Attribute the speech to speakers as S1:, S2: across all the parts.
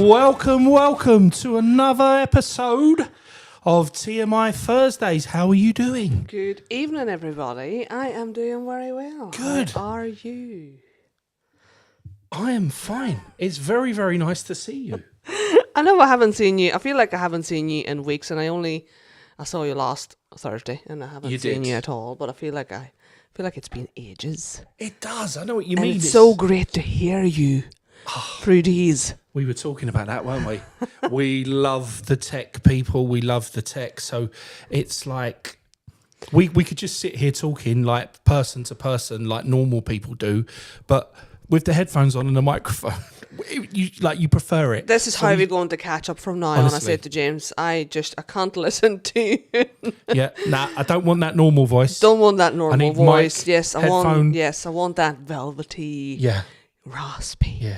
S1: Welcome to another episode of TMI Thursdays. How are you doing?
S2: Good evening, everybody. I am doing very well.
S1: Good.
S2: How are you?
S1: I am fine. It's very, very nice to see you.
S2: I know I haven't seen you. I feel like I haven't seen you in weeks, and I saw you last Thursday, and I haven't seen you at all. But I feel like it's been ages.
S1: It does. I know what you
S2: And
S1: mean.
S2: it's so great to hear you through these.
S1: We were talking about that, weren't we? We love the tech people. We love the tech. So it's like we could just sit here talking like person to person, like normal people do, but with the headphones on and the microphone, you prefer it.
S2: This is how we're going to catch up from now on. I said to James, I can't listen to you.
S1: Yeah, I don't want that normal voice.
S2: Don't want that normal voice.
S1: Mic,
S2: yes, I
S1: headphone.
S2: want that velvety, raspy.
S1: Yeah.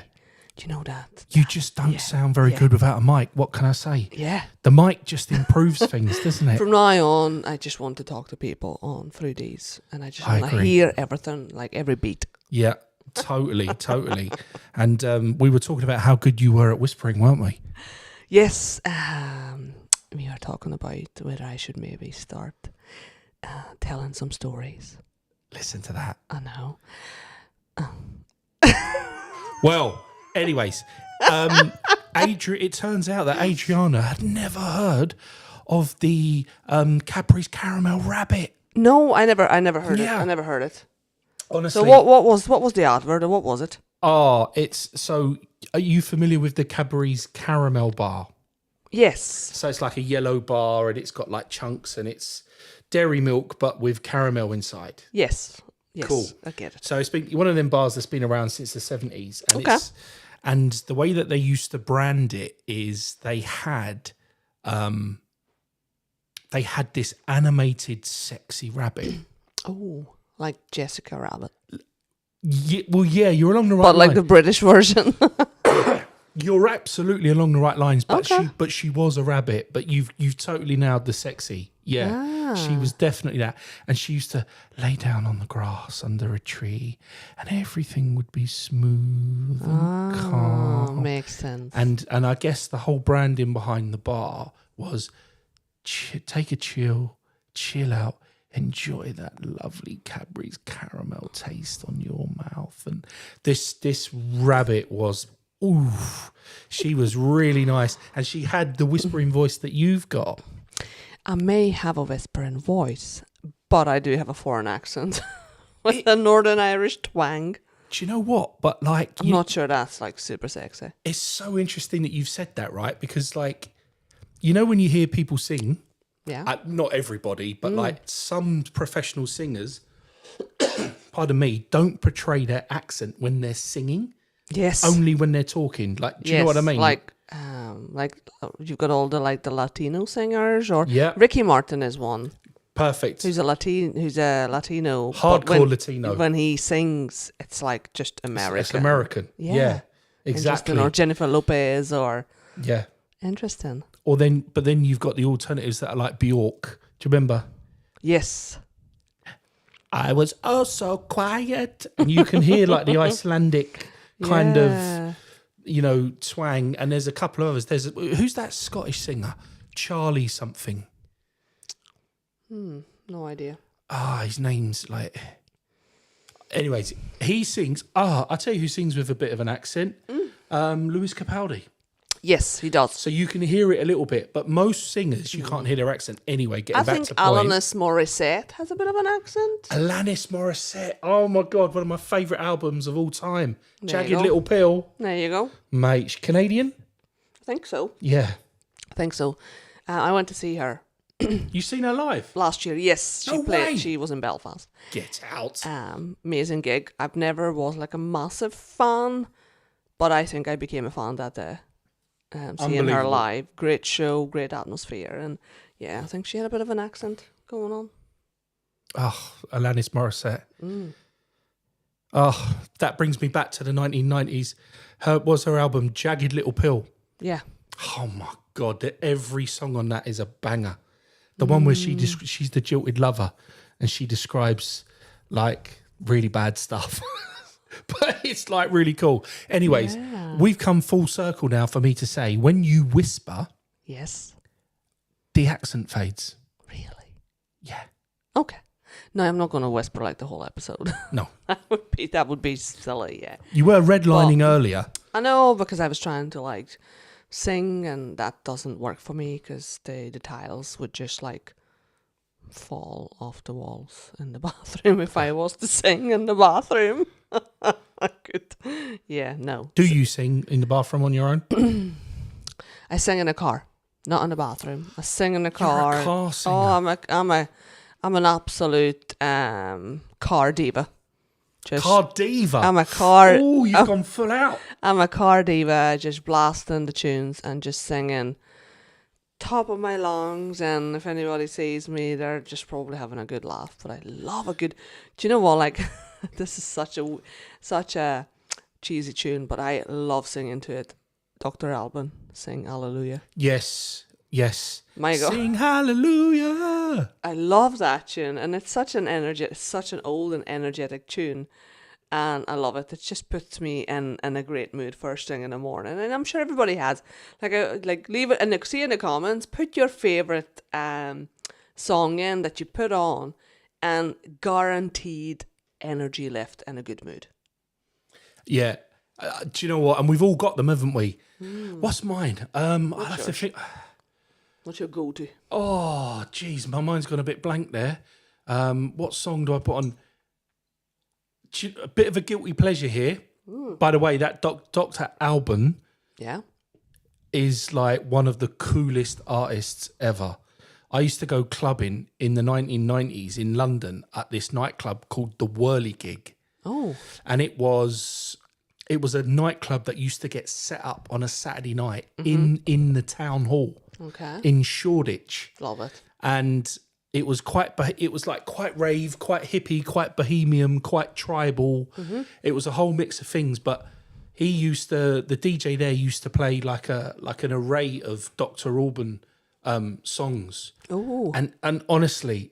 S2: Do you know that?
S1: You just don't sound very good without a mic. What can I say?
S2: Yeah.
S1: The mic just improves things, doesn't it?
S2: From now on, I just want to talk to people on through these, and I just want to hear everything, like every beat.
S1: Yeah, totally. And we were talking about how good you were at whispering, weren't we?
S2: Yes. We were talking about whether I should maybe start telling some stories.
S1: Listen to that.
S2: I know.
S1: Well, anyways, it turns out that Adriana had never heard of the Cadbury's Caramel Rabbit.
S2: No, I never heard it. I never heard it.
S1: Honestly.
S2: So what was the advert, or what was it?
S1: Oh, are you familiar with the Cadbury's Caramel Bar?
S2: Yes.
S1: So it's like a yellow bar and it's got like chunks and it's dairy milk but with caramel inside.
S2: Yes.
S1: Cool.
S2: I get it.
S1: So it's been one of them bars that's been around since the 70s. And and the way that they used to brand it is they had this animated sexy rabbit.
S2: Oh, like Jessica Rabbit.
S1: Yeah, you're along the right
S2: line. But like
S1: line.
S2: the British version.
S1: You're absolutely along the right lines, but she was a rabbit, but you've totally nailed the sexy. Yeah. She was definitely that. And she used to lay down on the grass under a tree and everything would be smooth and calm.
S2: Makes sense.
S1: And I guess the whole branding behind the bar was take a chill out, enjoy that lovely Cadbury's caramel taste on your mouth. And this rabbit was, she was really nice. And she had the whispering voice that you've got.
S2: I may have a whispering voice, but I do have a foreign accent with a Northern Irish twang.
S1: Do you know what? But like,
S2: I'm not sure that's like super sexy.
S1: It's so interesting that you've said that, right? Because like, you know, when you hear people sing, not everybody, but like some professional singers, pardon me, don't portray their accent when they're singing.
S2: Yes.
S1: Only when they're talking. Like, do you know what I mean?
S2: Like you've got all the Latino singers, or Ricky Martin is one.
S1: Perfect.
S2: Who's a Latino?
S1: Hardcore Latino.
S2: When he sings, it's like just American.
S1: It's American. Yeah. Exactly.
S2: Or Jennifer Lopez, or interesting.
S1: But then you've got the alternatives that are like Bjork. Do you remember?
S2: Yes.
S1: I was oh so quiet, and you can hear like the Icelandic kind of, twang. And there's a couple of others. Who's that Scottish singer? Charlie something.
S2: No idea.
S1: His name's like. Anyways, he sings. I'll tell you who sings with a bit of an accent. Lewis Capaldi.
S2: Yes, he does.
S1: So you can hear it a little bit, but most singers, you can't hear their accent anyway. Getting back to point.
S2: I think Alanis Morissette has a bit of an accent.
S1: Alanis Morissette. Oh, my God. One of my favourite albums of all time. Jagged Little Pill.
S2: There you go.
S1: Mate, she's Canadian?
S2: I think so.
S1: Yeah.
S2: I think so. I went to see her.
S1: You seen her live?
S2: Last year, yes.
S1: No way.
S2: She was in Belfast.
S1: Get out.
S2: Amazing gig. I've never was like a massive fan, but I think I became a fan that day. Seeing her live, great show, great atmosphere, and I think she had a bit of an accent going on. Oh,
S1: Alanis Morissette. Oh, that brings me back to the 1990s. Her album Jagged Little Pill.
S2: Yeah.
S1: Oh my God, every song on that is a banger. The one where she's the jilted lover, and she describes like really bad stuff. But it's like really cool. Anyways,
S2: Yeah.
S1: we've come full circle now for me to say, when you whisper,
S2: Yes.
S1: the accent fades.
S2: Really?
S1: Yeah.
S2: Okay. No, I'm not going to whisper like the whole episode.
S1: No.
S2: that would be silly, yeah.
S1: You were redlining earlier.
S2: I know, because I was trying to like sing, and that doesn't work for me because the tiles would just like fall off the walls in the bathroom if I was to sing in the bathroom. I could. Yeah, no.
S1: Do you sing in the bathroom on your own?
S2: I sing in a car, not in the bathroom. I sing in the
S1: You're
S2: car.
S1: a car singer.
S2: Oh, I'm an absolute car diva.
S1: Car diva.
S2: I'm a car.
S1: Oh, you've gone full out.
S2: I'm a car diva, just blasting the tunes and just singing top of my lungs. And if anybody sees me, they're just probably having a good laugh. But I love a good. Do you know what? Like, this is such a cheesy tune, but I love singing to it. Dr. Alban, sing Hallelujah.
S1: Yes.
S2: My God.
S1: Sing hallelujah.
S2: I love that tune, and it's such an old and energetic tune, and I love it. It just puts me in a great mood first thing in the morning, and I'm sure everybody has. Like leave it and see in the comments. Put your favorite song in that you put on, and guaranteed energy lift and a good mood.
S1: Yeah. Do you know what? And we've all got them, haven't we? What's mine? I'll have to think.
S2: What's your go-to?
S1: Oh, geez, my mind's gone a bit blank there. What song do I put on? A bit of a guilty pleasure here. By the way, that Dr. Alban
S2: Yeah.
S1: is like one of the coolest artists ever. I used to go clubbing in the 1990s in London at this nightclub called the Whirligig.
S2: Oh.
S1: And it was a nightclub that used to get set up on a Saturday night in the town hall.
S2: Okay.
S1: In Shoreditch.
S2: Love it.
S1: And it was quite rave, quite hippie, quite bohemian, quite tribal. It was a whole mix of things. But the DJ there used to play like an array of Dr. Alban songs.
S2: Oh.
S1: And honestly,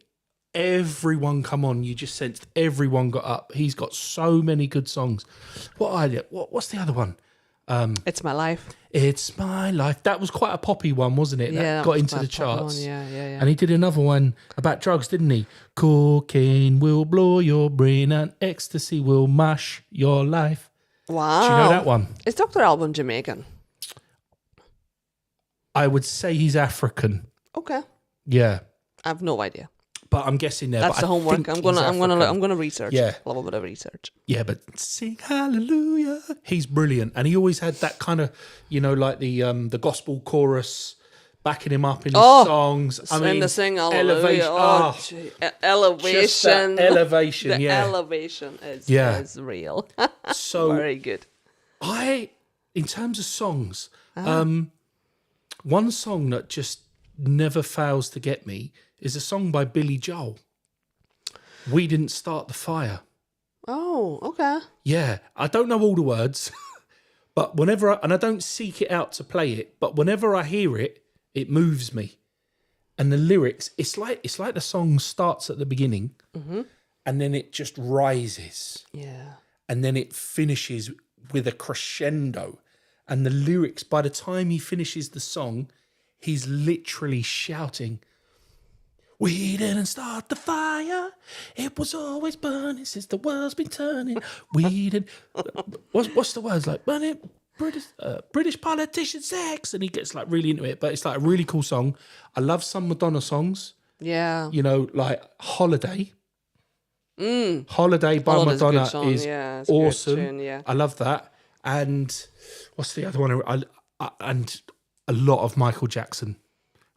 S1: everyone come on. You just sensed everyone got up. He's got so many good songs. What's the other one?
S2: It's My Life.
S1: It's My Life. That was quite a poppy one, wasn't it?
S2: Yeah,
S1: That
S2: that
S1: got
S2: was
S1: into
S2: quite
S1: the
S2: a poppy
S1: charts.
S2: one. Yeah.
S1: And he did another one about drugs, didn't he? Cocaine will blow your brain and ecstasy will mash your life.
S2: Wow.
S1: Do you know that one?
S2: Is Dr. Alban Jamaican?
S1: I would say he's African.
S2: Okay.
S1: Yeah.
S2: I have no idea.
S1: But I'm guessing there.
S2: That's
S1: but
S2: the homework. I'm gonna research.
S1: Yeah.
S2: A little bit of research.
S1: Yeah, but sing hallelujah. He's brilliant. And he always had that kind of, like the gospel chorus backing him up in his songs. I mean,
S2: the sing hallelujah.
S1: Elevation. Just that elevation,
S2: The
S1: yeah.
S2: elevation is real.
S1: So
S2: very good.
S1: in terms of songs, one song that just never fails to get me is a song by Billy Joel. We Didn't Start the Fire.
S2: Oh, okay.
S1: Yeah, I don't know all the words, but and I don't seek it out to play it, but whenever I hear it, it moves me. And the lyrics, it's like the song starts at the beginning, and then it just rises.
S2: Yeah.
S1: And then it finishes with a crescendo. And the lyrics, by the time he finishes the song, he's literally shouting, "We didn't start the fire. It was always burning since the world's been turning. We didn't." What's the words like? Burning British politician sex, and he gets like really into it. But it's like a really cool song. I love some Madonna songs.
S2: Yeah.
S1: Like Holiday. Holiday by
S2: Holiday's a good
S1: Madonna
S2: song.
S1: is
S2: Yeah, it's a good
S1: awesome.
S2: tune, yeah.
S1: I love that. And what's the other one? And a lot of Michael Jackson.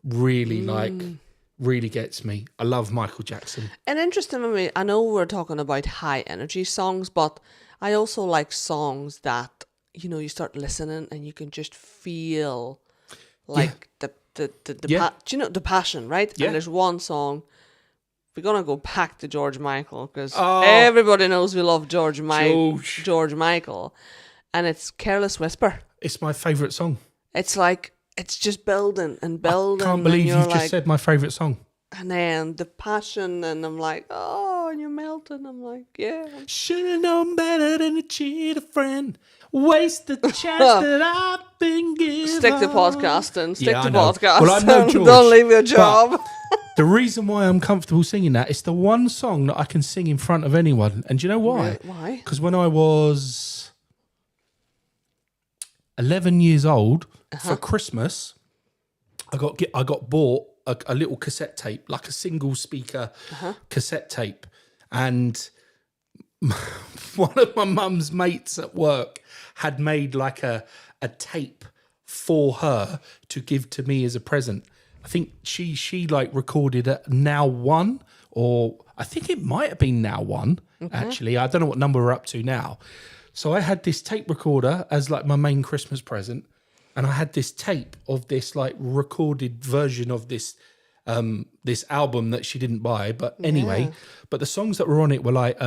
S1: Really really gets me. I love Michael Jackson.
S2: And interestingly, I know we're talking about high energy songs, but I also like songs that, you start listening and you can just feel like the passion, right?
S1: Yeah.
S2: And there's one song. We're gonna go back to George Michael because everybody knows we love George Michael, and it's "Careless Whisper."
S1: It's my favourite song.
S2: It's like it's just building and building.
S1: I can't believe
S2: and
S1: you've just said my favourite song.
S2: And then the passion, and I'm like, oh and you melt. And I'm like, yeah.
S1: Should have known better than to cheat a friend. Waste the chance that I've been given.
S2: Stick to podcasting. Stick to
S1: know.
S2: podcasting.
S1: Well, I'm no George.
S2: Don't leave your job.
S1: The reason why I'm comfortable singing that, it's the one song that I can sing in front of anyone. And do you know why?
S2: Really? Why?
S1: Because when I was 11 years old, for Christmas, I got bought a little cassette tape, like a single speaker cassette tape. And one of my mum's mates at work had made like a tape for her to give to me as a present. I think she like recorded at Now One, or I think it might have been Now One, actually. I don't know what number we're up to now. So I had this tape recorder as like my main Christmas present, and I had this tape of this like recorded version of this this album that she didn't buy. But anyway, but the songs that were on it were like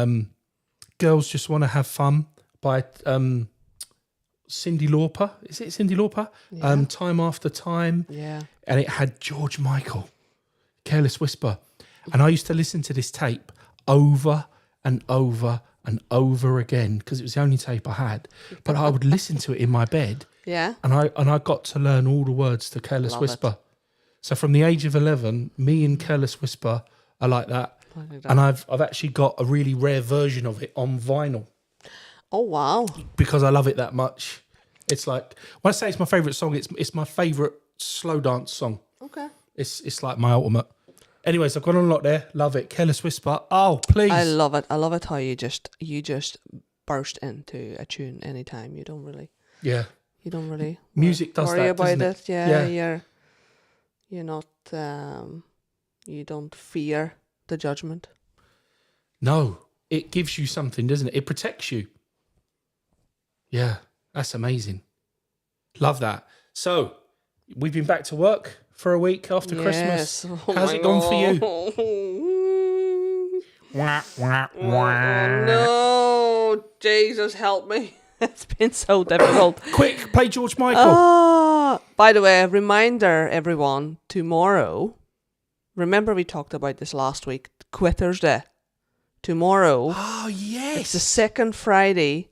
S1: Girls Just Want to Have Fun by Cyndi Lauper. Is it Cyndi Lauper?
S2: Yeah.
S1: Time After Time.
S2: Yeah.
S1: And it had George Michael, Careless Whisper. And I used to listen to this tape over and over and over again because it was the only tape I had. But I would listen to it in my bed.
S2: Yeah.
S1: And I got to learn all the words to Careless Whisper. So from the age of 11, me and Careless Whisper are like that. And I've actually got a really rare version of it on vinyl.
S2: Oh, wow.
S1: Because I love it that much. It's like, when I say it's my favourite song, it's my favourite slow dance song.
S2: Okay.
S1: It's like my ultimate. Anyways, I've gone on a lot there. Love it. Careless Whisper. Oh, please.
S2: I love it. I love it how you just burst into a tune anytime. You don't really
S1: music does
S2: worry
S1: that,
S2: about
S1: doesn't
S2: it.
S1: it?
S2: Yeah. You're not you don't fear the judgment.
S1: No, it gives you something, doesn't it? It protects you. Yeah, that's amazing. Love that. So, we've been back to work for a week after Christmas.
S2: Oh,
S1: how's it gone for you?
S2: Oh, no, Jesus help me. It's been so difficult.
S1: Quick, play George Michael.
S2: By the way, a reminder, everyone, tomorrow, remember we talked about this last week, Quitter's Day. Tomorrow.
S1: Oh, yes.
S2: It's the second Friday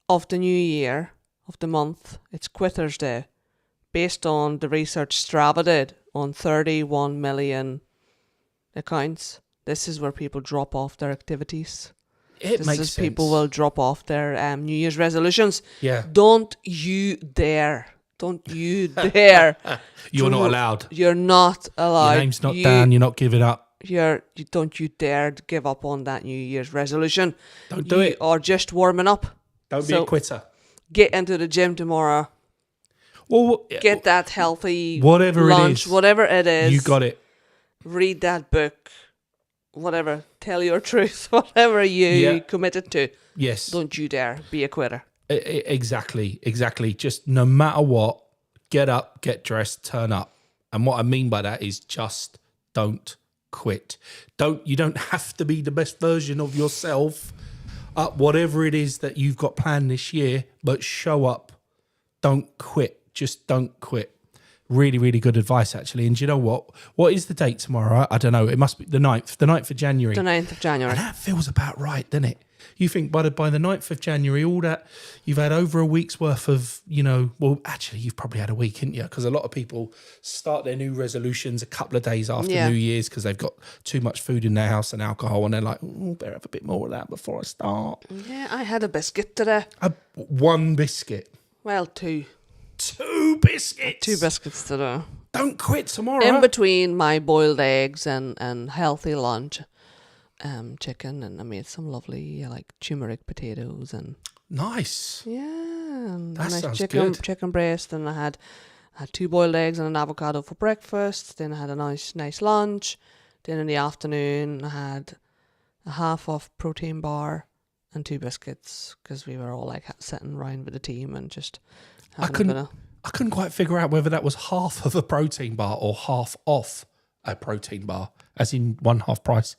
S2: of the new year, of the month. It's Quitter's Day. Based on the research Strava did on 31 million accounts. This is where people drop off their activities.
S1: This makes
S2: is
S1: sense.
S2: People will drop off their New Year's resolutions.
S1: Yeah.
S2: Don't you dare. Don't you dare.
S1: You're not allowed.
S2: You're not allowed.
S1: Your name's not down. You're not giving up.
S2: Don't you dare give up on that New Year's resolution.
S1: Don't do it.
S2: Or just warming up.
S1: Don't be a quitter.
S2: Get into the gym tomorrow.
S1: Well,
S2: get that healthy
S1: whatever
S2: lunch,
S1: it is.
S2: Whatever it is.
S1: You got it.
S2: Read that book. Whatever. Tell your truth. Whatever you committed to.
S1: Yes.
S2: Don't you dare be a quitter.
S1: Exactly. Just no matter what, get up, get dressed, turn up. And what I mean by that is just don't quit. You don't have to be the best version of yourself at whatever it is that you've got planned this year, but show up. Don't quit. Just don't quit. Really, really good advice, actually. And do you know what? What is the date tomorrow? I don't know. It must be the 9th. The 9th of January.
S2: The 9th of January.
S1: And that feels about right, doesn't it? You think by the 9th of January, all that, you've had over a week's worth of, well, actually, you've probably had a week, haven't you? Because a lot of people start their new resolutions a couple of days after New Year's because they've got too much food in their house and alcohol, and they're like, better have a bit more of that before I start.
S2: Yeah, I had a biscuit today.
S1: One biscuit.
S2: Well, two.
S1: 2 biscuits.
S2: 2 biscuits today.
S1: Don't quit tomorrow.
S2: In between my boiled eggs and healthy lunch, chicken, and I made some lovely turmeric potatoes and
S1: nice.
S2: Yeah, and
S1: that
S2: nice
S1: sounds
S2: chicken
S1: good.
S2: Breast, and I had 2 boiled eggs and an avocado for breakfast. Then I had a nice lunch. Then in the afternoon I had a half-off protein bar and 2 biscuits because we were all sitting around with the team and just. I
S1: couldn't quite figure out whether that was half of a protein bar or half off a protein bar, as in one half price.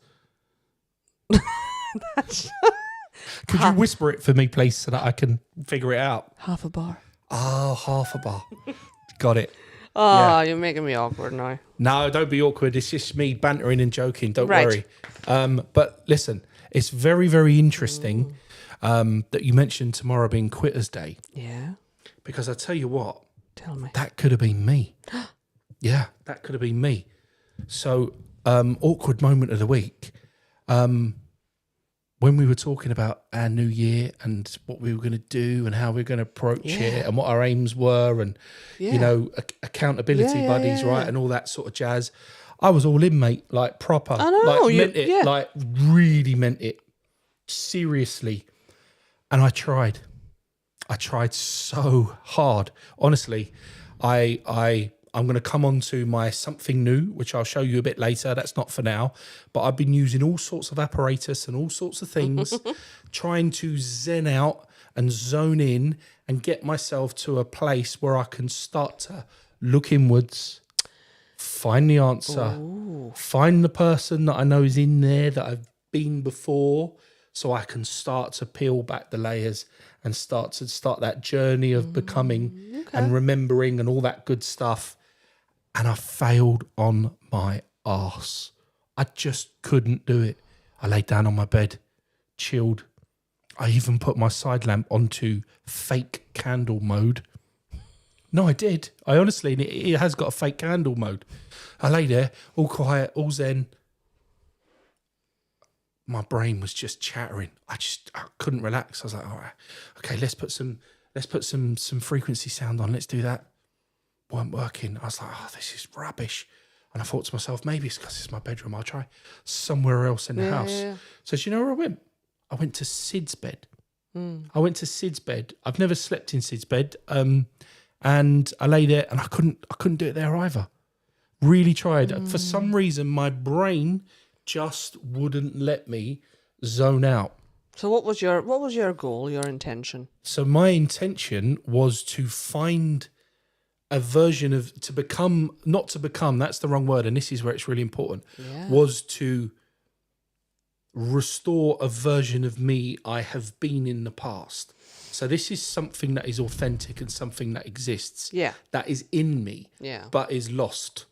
S1: Could you whisper it for me, please, so that I can figure it out?
S2: Half a bar.
S1: Oh, half a bar. Got it.
S2: Oh, you're making me awkward now.
S1: No, don't be awkward. It's just me bantering and joking. Don't
S2: Right.
S1: worry. But listen, it's very, very interesting that you mentioned tomorrow being Quitter's Day.
S2: Yeah.
S1: Because I tell you what,
S2: Tell me.
S1: that could have been me. Yeah, that could have been me. So, awkward moment of the week. When we were talking about our new year and what we were going to do and how we are going to approach it and what our aims were and, you know, accountability buddies, right, and all that sort of jazz, I was all in, mate, like proper.
S2: I know.
S1: Like, meant it, like really meant it. Seriously. And I tried. I tried so hard. Honestly, I'm going to come on to my something new, which I'll show you a bit later. That's not for now. But I've been using all sorts of apparatus and all sorts of things, trying to zen out and zone in and get myself to a place where I can start to look inwards, find the answer, find the person that I know is in there that I've been before, so I can start to peel back the layers and start that journey of becoming and remembering and all that good stuff. And I failed on my arse. I just couldn't do it. I laid down on my bed, chilled. I even put my side lamp onto fake candle mode. No, I did. I honestly, it has got a fake candle mode. I lay there, all quiet, all zen. My brain was just chattering. I couldn't relax. I was like, all right, okay, let's put some frequency sound on. Let's do that. Weren't working. I was like, oh, this is rubbish. And I thought to myself, maybe it's because it's my bedroom. I'll try somewhere else in the house. Yeah. So do you know where I went? I went to Sid's bed. I went to Sid's bed. I've never slept in Sid's bed. And I lay there and I couldn't do it there either. Really tried. For some reason, my brain just wouldn't let me zone out.
S2: So what was your goal, your intention?
S1: So my intention was to find a version of, not to become, that's the wrong word, and this is where it's really important, was to restore a version of me I have been in the past. So this is something that is authentic and something that exists. Yeah. That is in me. Yeah. But is lost.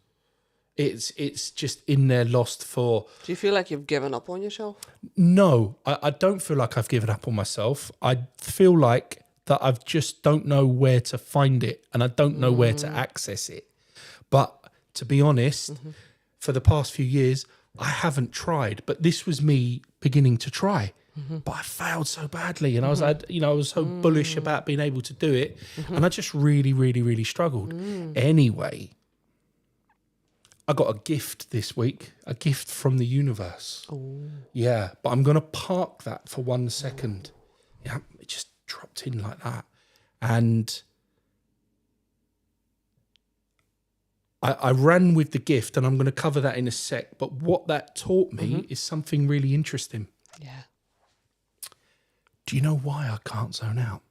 S1: It's just in there lost for...
S2: Do you feel like you've given up on yourself?
S1: No, I don't feel like I've given up on myself. I feel like that I just don't know where to find it and I don't know where to access it. But to be honest, for the past few years, I haven't tried. But this was me beginning to try. But I failed so badly, and I was so bullish about being able to do it, and I just really, really, really struggled. Anyway, I got a gift this week, a gift from the universe. Ooh. Yeah, but I'm going to park that for 1 second. Yeah, it just dropped in like that, and I ran with the gift, and I'm going to cover that in a sec. But what that taught me is something really interesting.
S2: Yeah.
S1: Do you know why I can't zone out?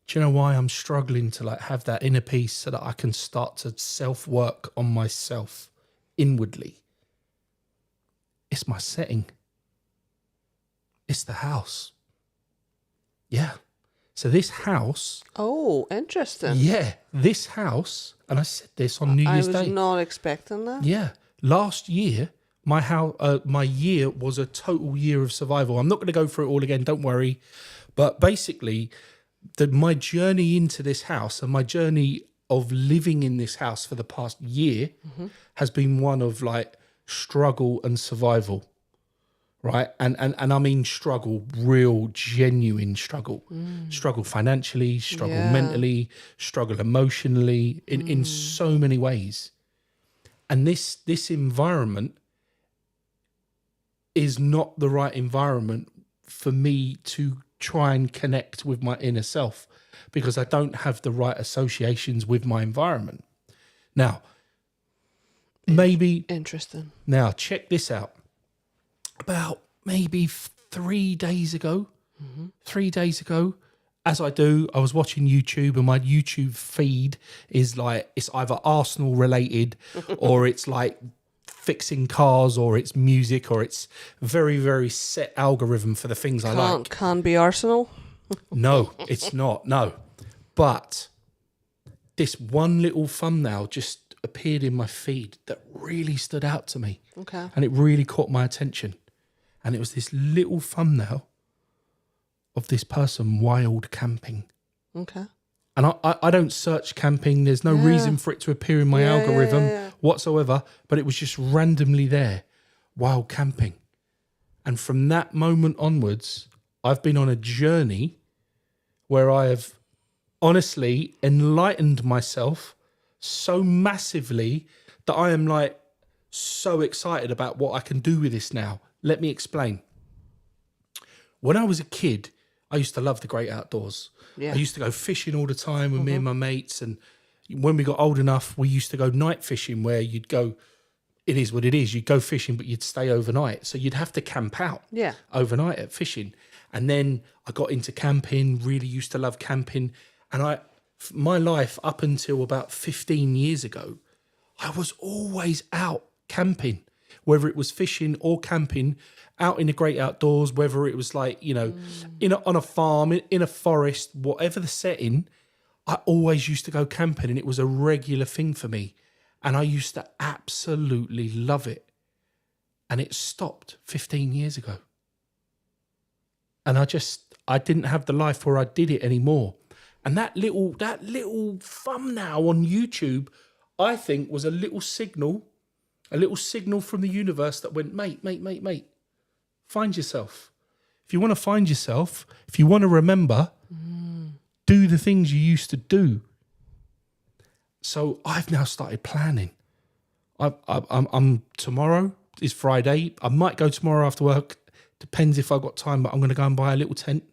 S1: Do you know why I'm struggling to have that inner peace so that I can start to self-work on myself inwardly? It's my setting. It's the house. Yeah. So this house...
S2: Oh, interesting.
S1: Yeah, this house, and I said this on New Year's Day.
S2: I was not expecting that.
S1: Yeah. Last year... My year was a total year of survival. I'm not going to go through it all again, don't worry. But basically, my journey into this house and my journey of living in this house for the past year has been one of struggle and survival, right? And I mean struggle, real, genuine struggle. Struggle financially, struggle mentally, struggle emotionally, in so many ways. And this environment is not the right environment for me to try and connect with my inner self because I don't have the right associations with my environment. Now, maybe...
S2: Interesting.
S1: Now, check this out. About maybe 3 days ago, 3 days ago, as I do, I was watching YouTube and my YouTube feed is it's either Arsenal related or it's fixing cars or it's music or it's very, very set algorithm for the things I like.
S2: Can't be Arsenal?
S1: No, it's not. No. But this one little thumbnail just appeared in my feed that really stood out to me.
S2: Okay.
S1: And it really caught my attention. And it was this little thumbnail of this person wild camping.
S2: Okay.
S1: And I don't search camping. There's no reason for it to appear in my algorithm whatsoever. But it was just randomly there, wild camping. And from that moment onwards, I've been on a journey where I have honestly enlightened myself so massively that I am like so excited about what I can do with this now. Let me explain. When I was a kid, I used to love the great outdoors.
S2: Yeah.
S1: I used to go fishing all the time with me and my mates. And when we got old enough, we used to go night fishing where you'd go, it is what it is. You'd go fishing, but you'd stay overnight. So you'd have to camp out overnight at fishing. And then I got into camping, really used to love camping. And my life up until about 15 years ago, I was always out camping, whether it was fishing or camping, out in the great outdoors, whether it was like, on a farm, in a forest, whatever the setting, I always used to go camping and it was a regular thing for me. And I used to absolutely love it. And it stopped 15 years ago. And I didn't have the life where I did it anymore. And that little thumbnail on YouTube, I think was a little signal from the universe that went, mate, find yourself. If you want to find yourself, if you want to remember, do the things you used to do. So I've now started planning. I'm tomorrow is Friday. I might go tomorrow after work. Depends if I've got time, but I'm going to go and buy a little tent.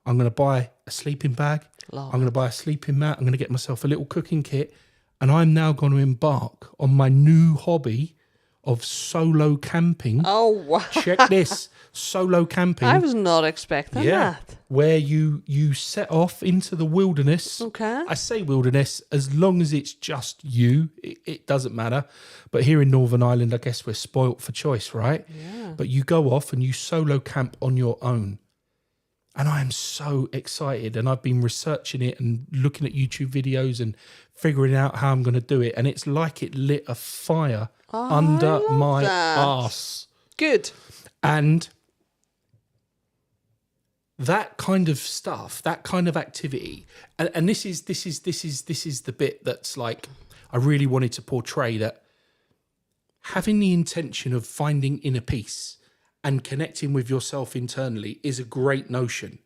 S1: I'm going to buy a sleeping bag. I'm going to buy a sleeping mat. I'm going to get myself a little cooking kit. And I'm now going to embark on my new hobby of solo camping.
S2: Oh, wow.
S1: Check this. Solo camping.
S2: I was not expecting that.
S1: Where you set off into the wilderness.
S2: Okay.
S1: I say wilderness, as long as it's just you, it doesn't matter. But here in Northern Ireland, I guess we're spoilt for choice, right?
S2: Yeah.
S1: But you go off and you solo camp on your own. And I am so excited. And I've been researching it and looking at YouTube videos and figuring out how I'm going to do it. And it's like it lit a fire under my arse.
S2: Good.
S1: And that kind of stuff, that kind of activity, and this is the bit that's like I really wanted to portray, that having the intention of finding inner peace and connecting with yourself internally is a great notion.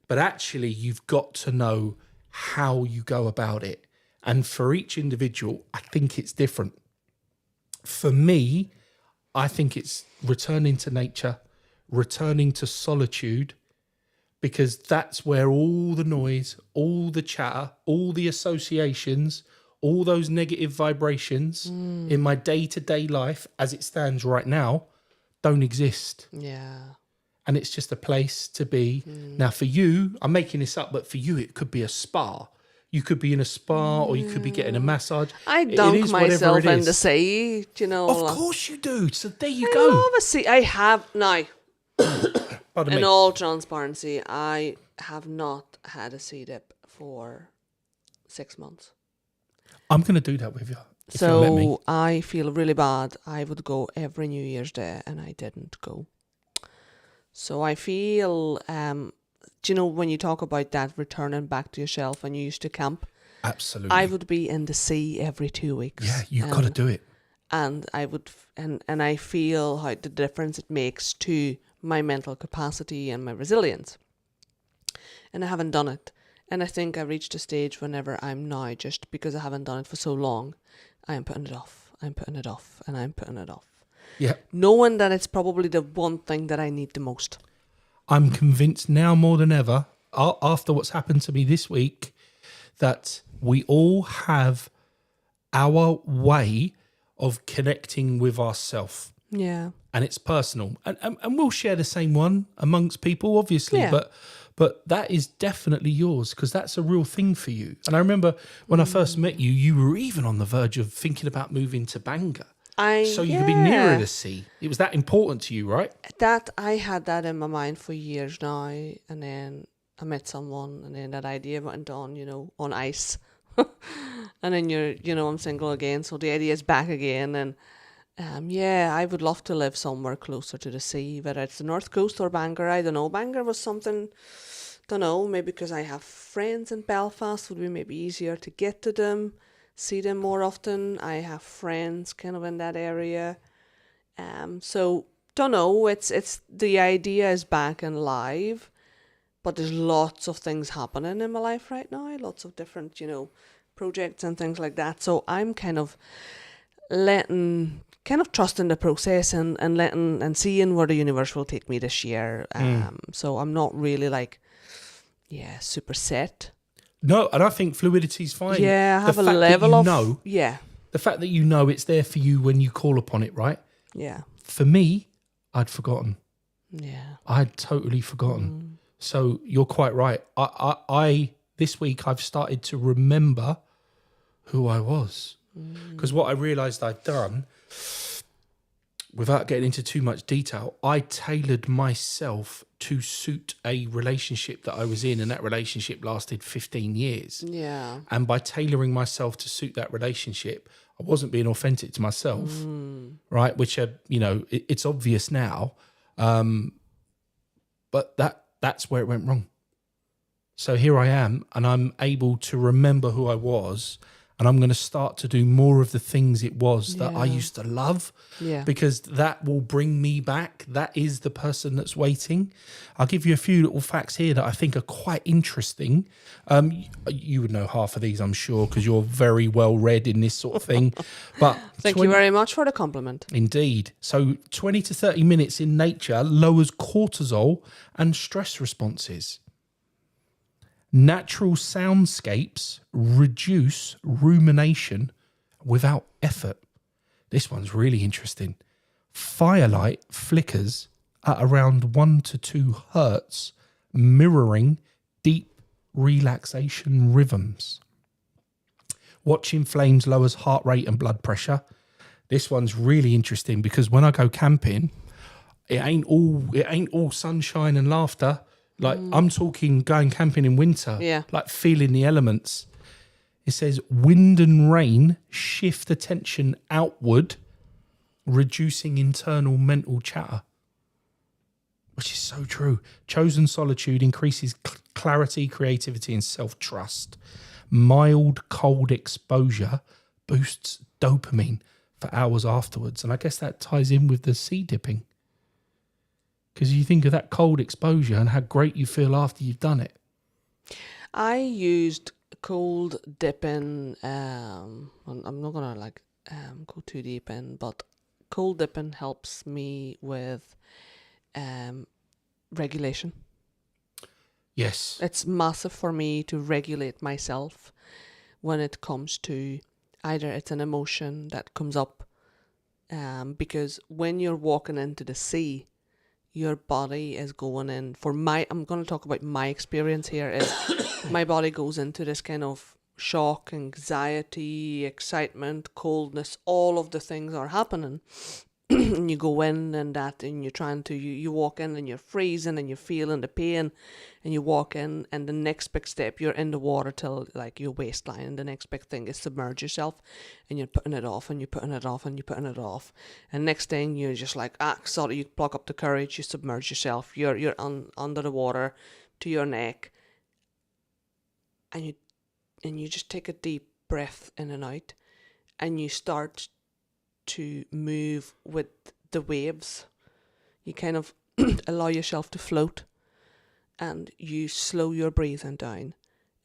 S1: But actually, you've got to know how you go about it. And for each individual, I think it's different. For me, I think it's returning to nature, returning to solitude, because that's where all the noise, all the chatter, all the associations, all those negative vibrations in my day-to-day life as it stands right now don't exist.
S2: Yeah.
S1: And it's just a place to be. Now, for you, I'm making this up, but for you, it could be a spa. You could be in a spa or you could be getting a massage.
S2: I dunk myself in the sea,
S1: Of course you do. So there you
S2: I
S1: go.
S2: love a sea. I have now.
S1: Pardon
S2: In
S1: me.
S2: all transparency, I have not had a sea dip for 6 months.
S1: I'm going to do that with you. If you'll let me.
S2: So I feel really bad. I would go every New Year's Day and I didn't go. So I feel, do you know when you talk about that returning back to yourself and you used to camp?
S1: Absolutely.
S2: I would be in the sea every 2 weeks.
S1: Yeah, you've got to do it.
S2: And I would, and I feel how the difference it makes to my mental capacity and my resilience. And I haven't done it. And I think I reached a stage whenever I'm now, just because I haven't done it for so long, I am putting it off. I'm putting it off and I'm putting it off.
S1: Yeah.
S2: Knowing that it's probably the one thing that I need the most.
S1: I'm convinced now more than ever, after what's happened to me this week, that we all have our way of connecting with ourselves.
S2: Yeah.
S1: And it's personal. And we'll share the same one amongst people, obviously.
S2: Yeah.
S1: But that is definitely yours, because that's a real thing for you. And I remember when I first met you, you were even on the verge of thinking about moving to Bangor. So you could be nearer the sea. It was that important to you, right?
S2: That I had that in my mind for years now, and then I met someone, and then that idea went on, on ice. And then I'm single again, so the idea is back again. And yeah, I would love to live somewhere closer to the sea, whether it's the North Coast or Bangor. I don't know. Bangor was something, don't know, maybe because I have friends in Belfast, would be maybe easier to get to them, see them more often. I have friends kind of in that area. So don't know. It's the idea is back and live, but there's lots of things happening in my life right now. Lots of different, projects and things like that. So I'm kind of trusting the process and letting and seeing where the universe will take me this year. So I'm not really super set.
S1: No, and I think fluidity is fine.
S2: Yeah, I have
S1: the
S2: a
S1: fact
S2: level
S1: that
S2: of
S1: know,
S2: yeah.
S1: The fact that it's there for you when you call upon it, right?
S2: Yeah.
S1: For me, I'd forgotten.
S2: Yeah.
S1: I'd totally forgotten. So you're quite right. I this week I've started to remember who I was. Because what I realised I'd done, without getting into too much detail, I tailored myself to suit a relationship that I was in, and that relationship lasted 15 years.
S2: Yeah.
S1: And by tailoring myself to suit that relationship, I wasn't being authentic to myself, right? Which, it's obvious now, but that's where it went wrong. So here I am, and I'm able to remember who I was, and I'm going to start to do more of the things it was that I used to love, because that will bring me back. That is the person that's waiting. I'll give you a few little facts here that I think are quite interesting. You would know half of these, I'm sure, because you're very well read in this sort of thing. But
S2: Thank you very much for the compliment.
S1: Indeed. So 20 to 30 minutes in nature lowers cortisol and stress responses. Natural soundscapes reduce rumination without effort. This one's really interesting. Firelight flickers at around 1 to 2 hertz, mirroring deep relaxation rhythms. Watching flames lowers heart rate and blood pressure. This one's really interesting because when I go camping, it ain't all sunshine and laughter. Like, I'm talking going camping in winter, like feeling the elements. It says wind and rain shift attention outward, reducing internal mental chatter, which is so true. Chosen solitude increases clarity, creativity, and self-trust. Mild cold exposure boosts dopamine for hours afterwards. And I guess that ties in with the sea dipping. Because you think of that cold exposure and how great you feel after you've done it.
S2: I used cold dipping. I'm not gonna go too deep in, but cold dipping helps me with regulation.
S1: Yes,
S2: it's massive for me to regulate myself when it comes to either it's an emotion that comes up, because when you're walking into the sea, your body is going in I'm going to talk about my experience here is my body goes into this kind of shock, anxiety, excitement, coldness, all of the things are happening. And you go in and you're trying to, you walk in and you're freezing and you're feeling the pain, and you walk in and the next big step, you're in the water till like your waistline, and the next big thing is submerge yourself, and you're putting it off and you're putting it off and you're putting it off, and next thing you're just like, sorry, you pluck up the courage, you submerge yourself, you're under the water to your neck, and you just take a deep breath in and out, and you start to move with the waves. You kind of allow yourself to float, and you slow your breathing down,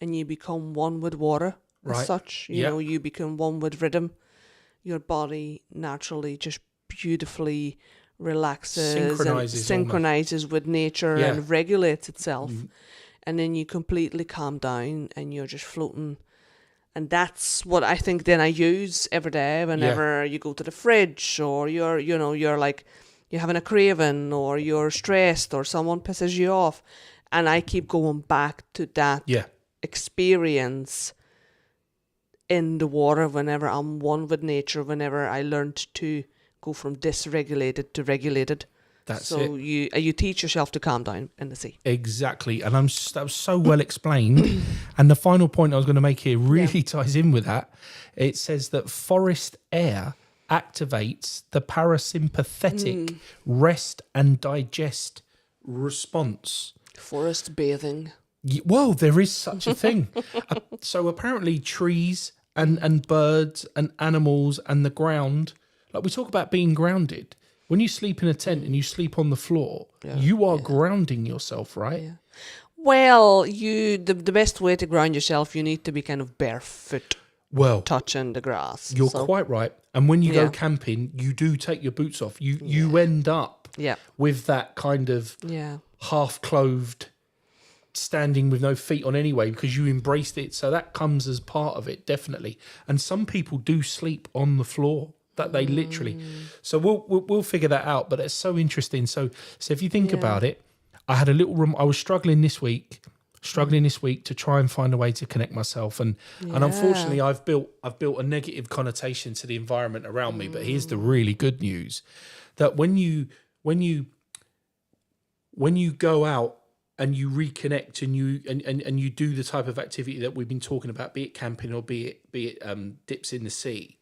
S2: and you become one with water. Right. As such, you know, you become one with rhythm. Your body naturally just beautifully relaxes, synchronizes with nature and regulates itself. And then you completely calm down and you're just floating. And that's what I think then I use every day whenever you go to the fridge, or you're like, you're having a craving, or you're stressed, or someone pisses you off. And I keep going back to that experience in the water whenever I'm one with nature, whenever I learned to go from dysregulated to regulated.
S1: That's
S2: so
S1: it.
S2: you teach yourself to calm down in the sea.
S1: Exactly. And that was so well explained. And the final point I was going to make here really ties in with that. It says that forest air activates the parasympathetic rest and digest response.
S2: Forest bathing.
S1: Well, there is such a thing. So apparently trees and birds and animals and the ground, like we talk about being grounded. When you sleep in a tent and you sleep on the floor, you are grounding yourself, right?
S2: Yeah. Well, the best way to ground yourself, you need to be kind of barefoot.
S1: Well,
S2: touching the grass.
S1: You're quite right. And when you go camping, you do take your boots off. You end up with that kind of half-clothed standing with no feet on anyway, because you embraced it. So that comes as part of it, definitely. And some people do sleep on the floor, that they literally. So we'll figure that out. But it's so interesting. So if you think about it, I had a little room. I was struggling this week to try and find a way to connect myself, and unfortunately I've built a negative connotation to the environment around me. But here's the really good news, that when you go out and you reconnect and you do the type of activity that we've been talking about, be it camping or be it dips in the sea,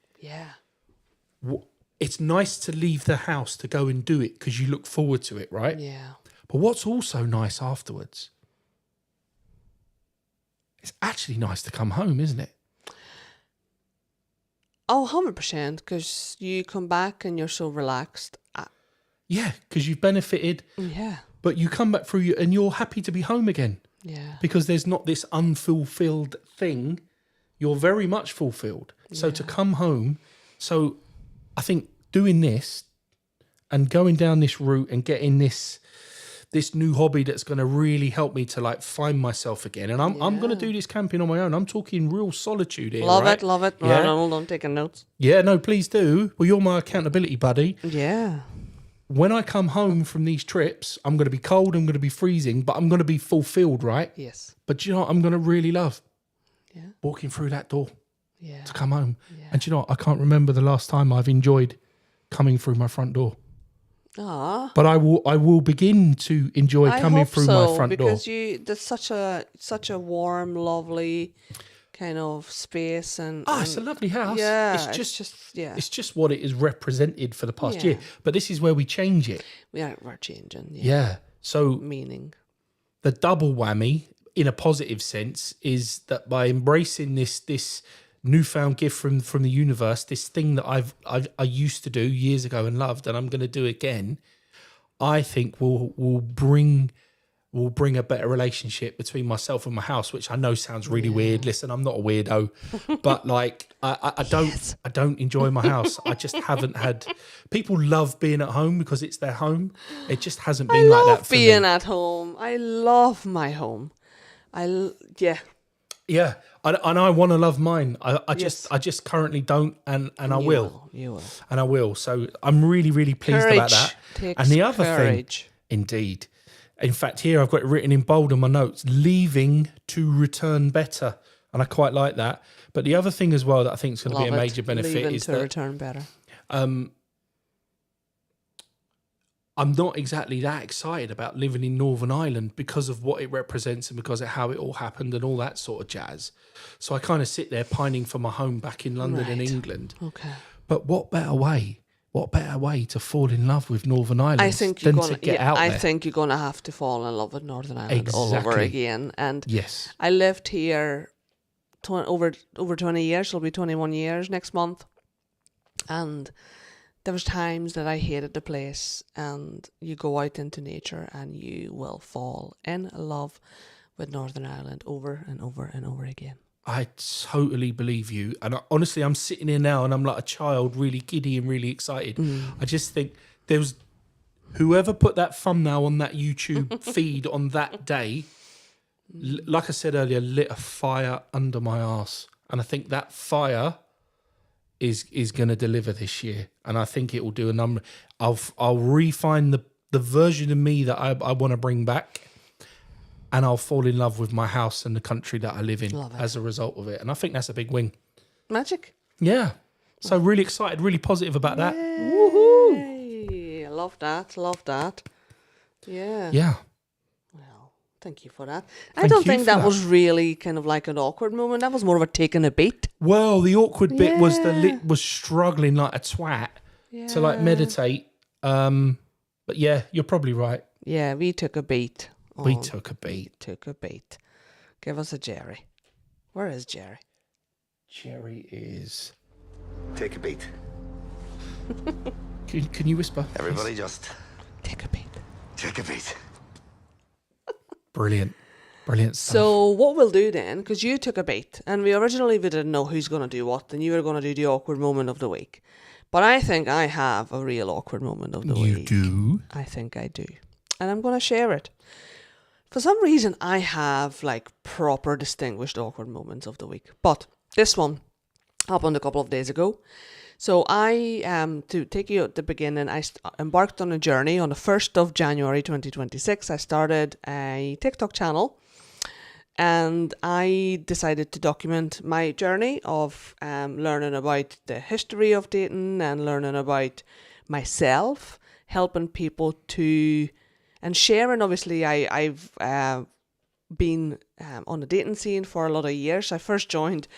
S1: it's nice to leave the house to go and do it because you look forward to it, right? But what's also nice afterwards, it's actually nice to come home, isn't it?
S2: Oh, 100%, because you come back and you're so relaxed.
S1: Yeah, because you've benefited.
S2: Yeah.
S1: But you come back through and you're happy to be home again.
S2: Yeah.
S1: Because there's not this unfulfilled thing. You're very much fulfilled. So to come home, so I think doing this and going down this route and getting this new hobby that's going to really help me to like find myself again. And I'm going to do this camping on my own. I'm talking real solitude here.
S2: Love
S1: right?
S2: it.
S1: Yeah.
S2: Hold on, taking notes.
S1: Yeah, no, please do. Well, you're my accountability buddy.
S2: Yeah.
S1: When I come home from these trips, I'm going to be cold, I'm going to be freezing, but I'm going to be fulfilled, right?
S2: Yes.
S1: But you know what I'm going to really love?
S2: Yeah.
S1: Walking through that door
S2: Yeah.
S1: to come home.
S2: Yeah.
S1: And you know what? I can't remember the last time I've enjoyed coming through my front door.
S2: Ah.
S1: But I will begin to enjoy coming through my front door.
S2: Because there's such a warm, lovely kind of space and
S1: it's a lovely house.
S2: Yeah,
S1: it's just what it is represented for the past year. But this is where we change it.
S2: We're changing.
S1: Yeah. So
S2: meaning
S1: the double whammy in a positive sense is that by embracing this newfound gift from the universe, this thing that I used to do years ago and loved, and I'm going to do again, I think will bring a better relationship between myself and my house, which I know sounds really weird. Listen, I'm not a weirdo, but like I don't enjoy my house. I just haven't had. People love being at home because it's their home. It just hasn't been like that for me.
S2: being at home. I love my home.
S1: Yeah, and I want to love mine. I just currently don't, and I will.
S2: You will.
S1: And I will. So I'm really, really pleased about that.
S2: Takes
S1: And the other
S2: courage.
S1: thing, indeed. In fact, here I've got it written in bold on my notes, leaving to return better. And I quite like that. But the other thing as well that I think is going to be a major benefit
S2: leaving
S1: is
S2: to
S1: that
S2: return better.
S1: I'm not exactly that excited about living in Northern Ireland because of what it represents and because of how it all happened and all that sort of jazz. So I kind of sit there pining for my home back in London and England.
S2: Okay.
S1: But what better way to fall in love with Northern Ireland than to get out there?
S2: I think you're going to have to fall in love with Northern Ireland all over again. And
S1: yes,
S2: I lived here over 20 years. It'll be 21 years next month. And there was times that I hated the place, and you go out into nature and you will fall in love with Northern Ireland over and over and over again.
S1: I totally believe you. And honestly, I'm sitting here now and I'm like a child, really giddy and really excited. I just think there was whoever put that thumbnail on that YouTube feed on that day, like I said earlier, lit a fire under my arse. And I think that fire is going to deliver this year, and I think it will do a number. I'll refine the version of me that I want to bring back, and I'll fall in love with my house and the country that I live in as a result of it. And I think that's a big win.
S2: Magic.
S1: Yeah. So really excited, really positive about that.
S2: Woohoo! love that. Love that. Yeah.
S1: Yeah.
S2: Well, thank you for that. I
S1: Thank
S2: don't
S1: you
S2: think
S1: for
S2: that
S1: that.
S2: was really kind of like an awkward moment. That was more of a taking a beat.
S1: Well, the awkward bit was the
S2: Yeah.
S1: lit was struggling like a twat to like
S2: Yeah.
S1: meditate. But yeah, you're probably right.
S2: Yeah, we took a beat.
S1: We took a beat.
S2: Took a beat. Give us a Jerry. Where is Jerry?
S1: Jerry is.
S3: Take a beat.
S1: Can you whisper?
S3: Everybody just
S2: Take a beat.
S3: take a beat.
S1: Brilliant. Brilliant stuff.
S2: So what we'll do then, because you took a beat, and we didn't know who's going to do what, and you were going to do the awkward moment of the week. But I think I have a real awkward moment of the week.
S1: You do?
S2: I think I do. And I'm going to share it. For some reason, I have like proper distinguished awkward moments of the week. But this one happened a couple of days ago. So to take you at the beginning, I embarked on a journey on the 1st of January 2026. I started a TikTok channel, and I decided to document my journey of learning about the history of dating and learning about myself, helping people to, and sharing. Obviously, I've been on the dating scene for a lot of years. I first joined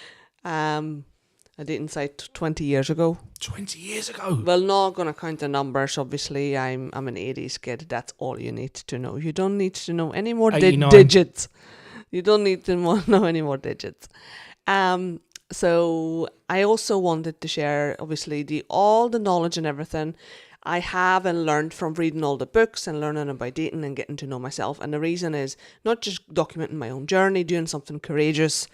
S2: a dating site 20 years ago.
S1: 20 years ago.
S2: Well, not going to count the numbers. Obviously, I'm an 80s kid. That's all you need to know. You don't need to know any more
S1: 89.
S2: digits. You don't need to know any more digits. So I also wanted to share, obviously, all the knowledge and everything I have and learned from reading all the books and learning about dating and getting to know myself. And the reason is not just documenting my own journey, doing something courageous,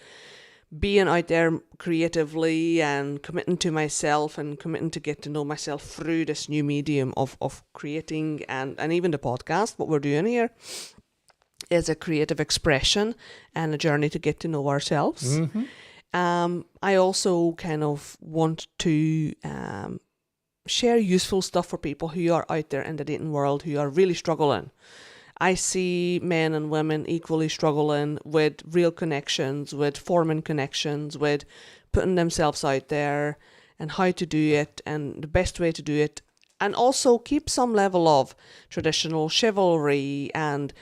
S2: being out there creatively and committing to myself and committing to get to know myself through this new medium of creating and even the podcast, what we're doing here, is a creative expression and a journey to get to know ourselves.
S1: Mm-hmm.
S2: I also kind of want to share useful stuff for people who are out there in the dating world who are really struggling. I see men and women equally struggling with real connections, with forming connections, with putting themselves out there and how to do it and the best way to do it. And also keep some level of traditional chivalry. And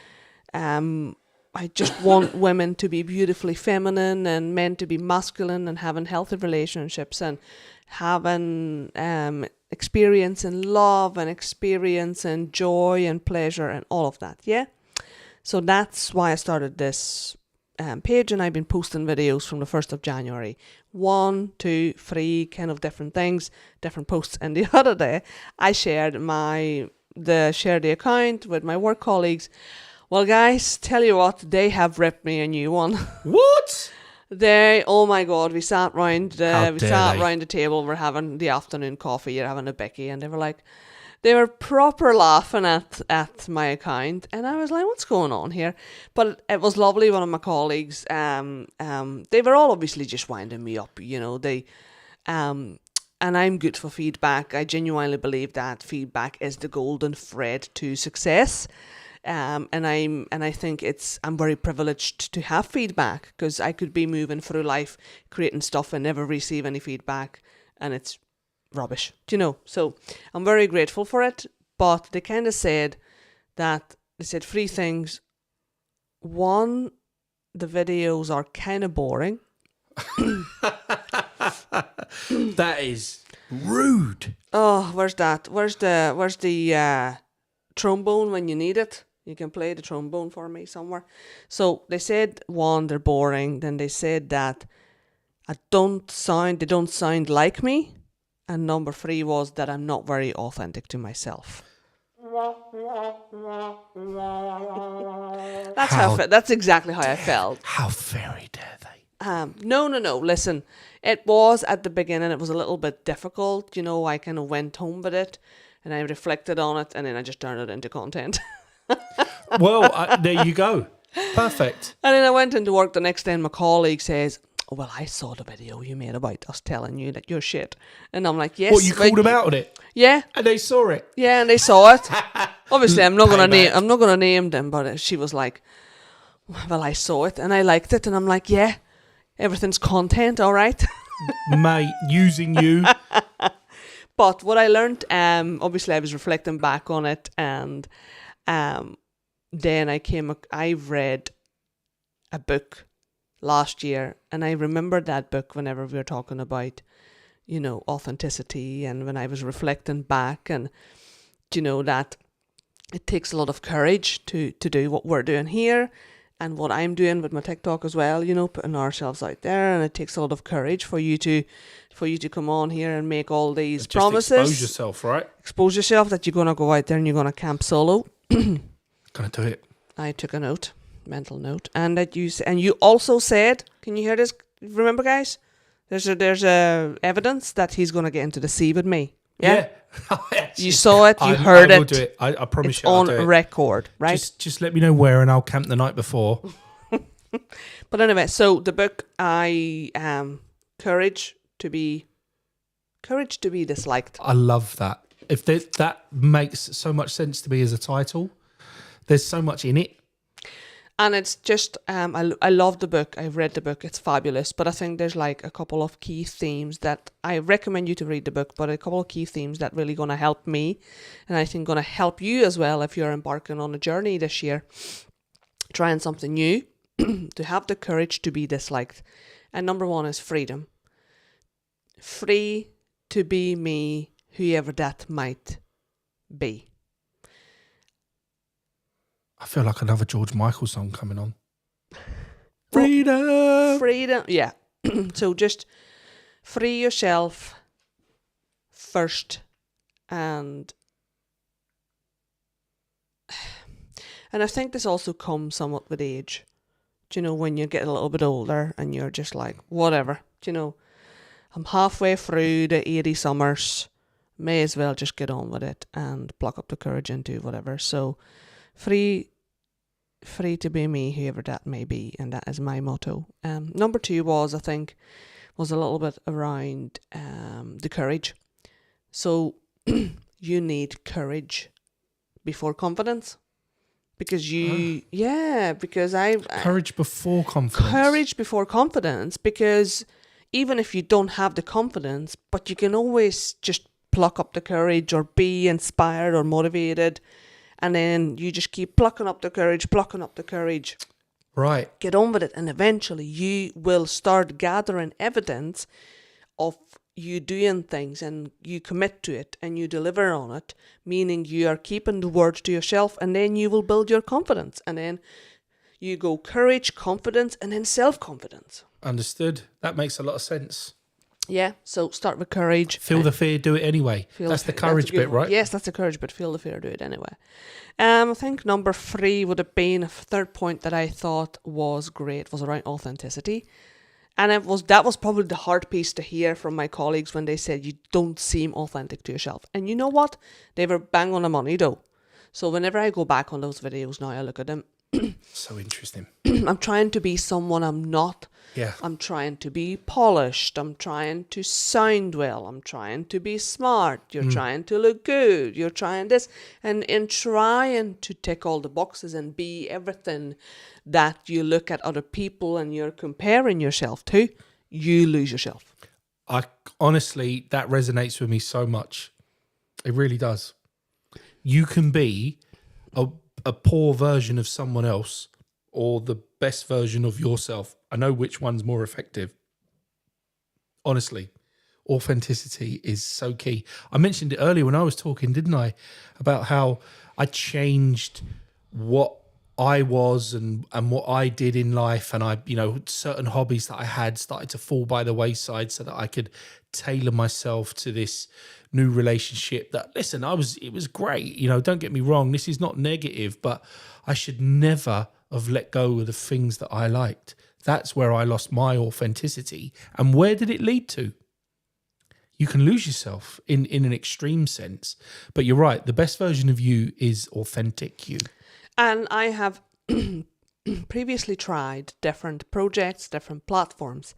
S2: I just want women to be beautifully feminine and men to be masculine and having healthy relationships and having experience in love and experience in joy and pleasure and all of that. Yeah. So that's why I started this page, and I've been posting videos from the 1st of January. 1, 2, 3 kind of different things, different posts. And the other day I shared the account with my work colleagues. Well, guys, tell you what, they have ripped me a new one.
S1: What?
S2: Oh my God, we sat round the table, we're having the afternoon coffee, you're having a bicky, and they were proper laughing at my account, and I was like, what's going on here? But it was lovely. One of my colleagues, they were all obviously just winding me up, and I'm good for feedback. I genuinely believe that feedback is the golden thread to success. And I think I'm very privileged to have feedback, because I could be moving through life creating stuff and never receive any feedback, and it's rubbish, so I'm very grateful for it. But they kind of said 3 things. 1, the videos are kind of boring.
S1: That is rude.
S2: Oh, where's the trombone when you need it? You can play the trombone for me somewhere. So they said 1, they're boring. Then they said that they don't sound like me. And number 3 was that I'm not very authentic to myself. That's exactly how I felt.
S1: How very dare they?
S2: No. Listen, it was at the beginning. It was a little bit difficult. I kind of went home with it, and I reflected on it, and then I just turned it into content.
S1: Well, there you go. Perfect.
S2: And then I went into work the next day, and my colleague says, "Oh, well, I saw the video you made about us telling you that you're shit." And I'm like, yes.
S1: What, you called them out on it?
S2: Yeah.
S1: And they saw it?
S2: Yeah, and they saw it. Obviously, I'm not gonna name them, but she was like, "Well, I saw it and I liked it," and I'm like, "Yeah, everything's content, all right."
S1: Mate, using you.
S2: But what I learned, obviously I was reflecting back on it, and then I've read a book last year, and I remembered that book whenever we were talking about, authenticity, and when I was reflecting back, and that it takes a lot of courage to do what we're doing here and what I'm doing with my TikTok as well, putting ourselves out there, and it takes a lot of courage for you to come on here and make all these promises.
S1: Expose yourself, right?
S2: Expose yourself that you're going to go out there and you're going to camp solo.
S1: Gonna do it.
S2: I took a note, mental note, and that you also said, can you hear this? Remember, guys, there's a evidence that he's going to get into the sea with me. Yeah. You saw it, you heard
S1: I
S2: it.
S1: will do it. I promise
S2: it's
S1: you I'll
S2: on
S1: do it.
S2: record, right?
S1: Just let me know where and I'll camp the night before.
S2: But anyway, so the book, Courage to be Disliked.
S1: I love that. That makes so much sense to me as a title. There's so much in it.
S2: And it's just, I love the book. I've read the book. It's fabulous. But I think there's like a couple of key themes that I recommend you to read the book, but a couple of key themes that really going to help me. And I think going to help you as well if you're embarking on a journey this year, trying something new, to have the courage to be disliked. And number one is freedom. Free to be me, whoever that might be.
S1: I feel like another George Michael song coming on. Freedom.
S2: Freedom, yeah. So just free yourself first, and I think this also comes somewhat with age. Do you know, when you get a little bit older and you're just like, whatever, do you know, I'm halfway through the 80 summers, may as well just get on with it and pluck up the courage and do whatever. So free to be me, whoever that may be, and that is my motto. Number two was a little bit around the courage. So you need courage before confidence, because
S1: Courage before confidence.
S2: Courage before confidence, because even if you don't have the confidence, but you can always just pluck up the courage or be inspired or motivated. And then you just keep plucking up the courage.
S1: Right.
S2: Get on with it. And eventually you will start gathering evidence of you doing things, and you commit to it and you deliver on it, meaning you are keeping the word to yourself, and then you will build your confidence. And then you go courage, confidence, and then self-confidence.
S1: Understood. That makes a lot of sense.
S2: Yeah, so start with courage.
S1: Feel the fear, do it anyway. That's the courage bit, right?
S2: Yes, that's the courage bit. Feel the fear, do it anyway. I think number 3 would have been a third point that I thought was great, was around authenticity. And that was probably the hard piece to hear from my colleagues when they said you don't seem authentic to yourself. And you know what? They were bang on the money though. So whenever I go back on those videos now, I look at them.
S1: So interesting.
S2: I'm trying to be someone I'm not.
S1: Yeah.
S2: I'm trying to be polished. I'm trying to sound well. I'm trying to be smart. You're trying to look good. You're trying this. And in trying to tick all the boxes and be everything that you look at other people and you're comparing yourself to, you lose yourself.
S1: Honestly, that resonates with me so much. It really does. You can be a poor version of someone else or the best version of yourself. I know which one's more effective. Honestly, authenticity is so key. I mentioned it earlier when I was talking, didn't I? About how I changed what I was and what I did in life. And certain hobbies that I had started to fall by the wayside so that I could tailor myself to this new relationship that, listen, it was great. Don't get me wrong. This is not negative, but I should never have let go of the things that I liked. That's where I lost my authenticity. And where did it lead to? You can lose yourself in an extreme sense. But you're right. The best version of you is authentic you.
S2: And I have previously tried different projects, different platforms.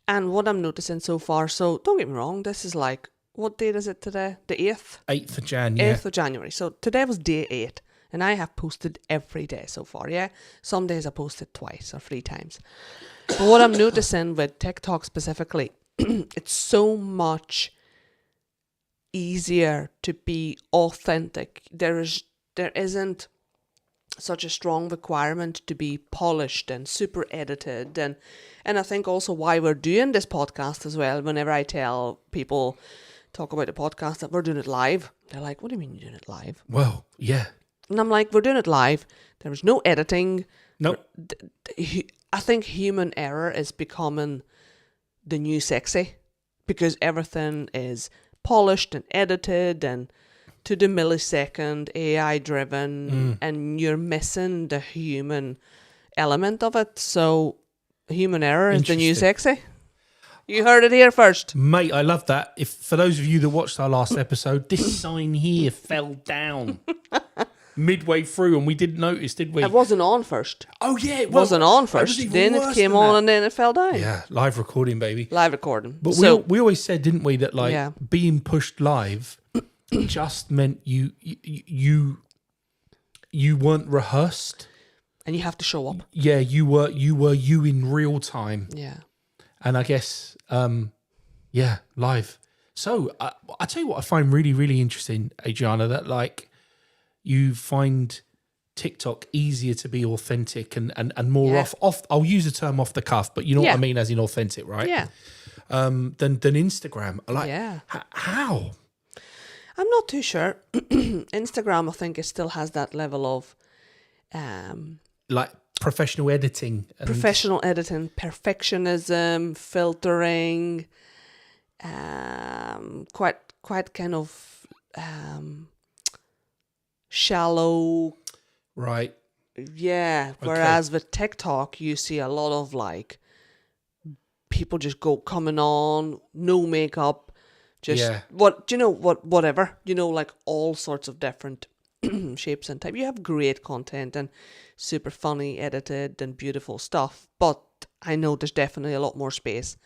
S2: And what I'm noticing so far, so don't get me wrong, this is like, what date is it today? The 8th?
S1: 8th of January.
S2: 8th of January. So today was day 8. And I have posted every day so far, yeah? Some days I posted twice or 3 times. But what I'm noticing with TikTok specifically, it's so much easier to be authentic. There isn't such a strong requirement to be polished and super edited, and I think also why we're doing this podcast as well. Whenever I tell people, talk about the podcast, that we're doing it live, they're like, what do you mean you're doing it live?
S1: Well, yeah.
S2: And I'm like, we're doing it live. There was no editing.
S1: Nope.
S2: I think human error is becoming the new sexy, because everything is polished and edited and to the millisecond, AI driven, and you're missing the human element of it. So human error is the new sexy. You heard it here first.
S1: Mate, I love that. If for those of you that watched our last episode, this sign here fell down midway through and we didn't notice, did we?
S2: It wasn't on first.
S1: Oh, yeah.
S2: It wasn't on first. Then it came on and then it fell down.
S1: Yeah, live recording, baby.
S2: Live recording.
S1: But
S2: so,
S1: we always said, didn't we, that like
S2: Yeah.
S1: being pushed live just meant you weren't rehearsed.
S2: and you have to show up.
S1: Yeah, you were you in real time.
S2: Yeah.
S1: And I guess, live. So I tell you what I find really, really interesting, Adriana, that like you find TikTok easier to be authentic and more off. I'll use the term off the cuff, but you know what I mean, as in authentic, right?
S2: Yeah.
S1: Than Instagram. Like,
S2: Yeah.
S1: How?
S2: I'm not too sure. Instagram, I think, it still has that level of
S1: Like professional editing. And
S2: professional editing, perfectionism, filtering, quite kind of shallow.
S1: Right.
S2: Yeah. Whereas with TikTok, you see a lot of like people just coming on, no makeup, just whatever, like all sorts of different shapes and type. You have great content and super funny, edited and beautiful stuff, but I know there's definitely a lot more space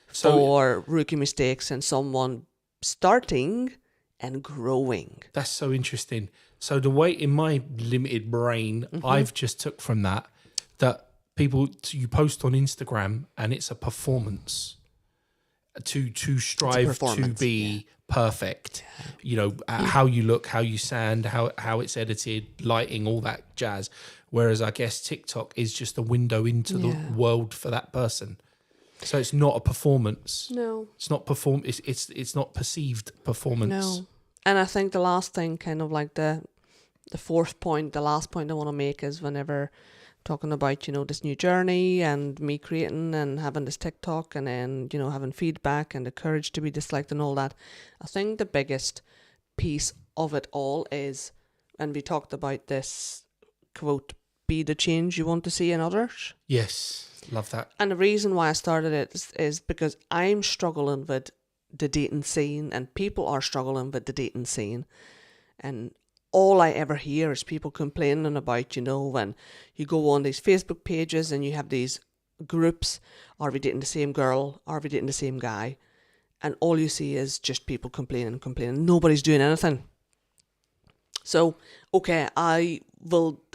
S2: for rookie mistakes and someone starting and growing.
S1: That's so interesting. So the way in my limited brain, I've just took from that people, you post on Instagram and it's a performance to strive to be perfect. How you look, how you sound, how it's edited, lighting, all that jazz. Whereas I guess TikTok is just a window into the world for that person. So it's not a performance.
S2: No.
S1: It's not it's not perceived performance.
S2: No. And I think the last thing, kind of like the fourth point, the last point I want to make is whenever talking about, this new journey and me creating and having this TikTok and then, having feedback and the courage to be disliked and all that. I think the biggest piece of it all is, and we talked about this quote, be the change you want to see in others.
S1: Yes, love that.
S2: And the reason why I started it is because I'm struggling with the dating scene and people are struggling with the dating scene. And all I ever hear is people complaining about, when you go on these Facebook pages and you have these groups, are we dating the same girl? Are we dating the same guy? And all you see is just people complaining. Nobody's doing anything. So, okay, I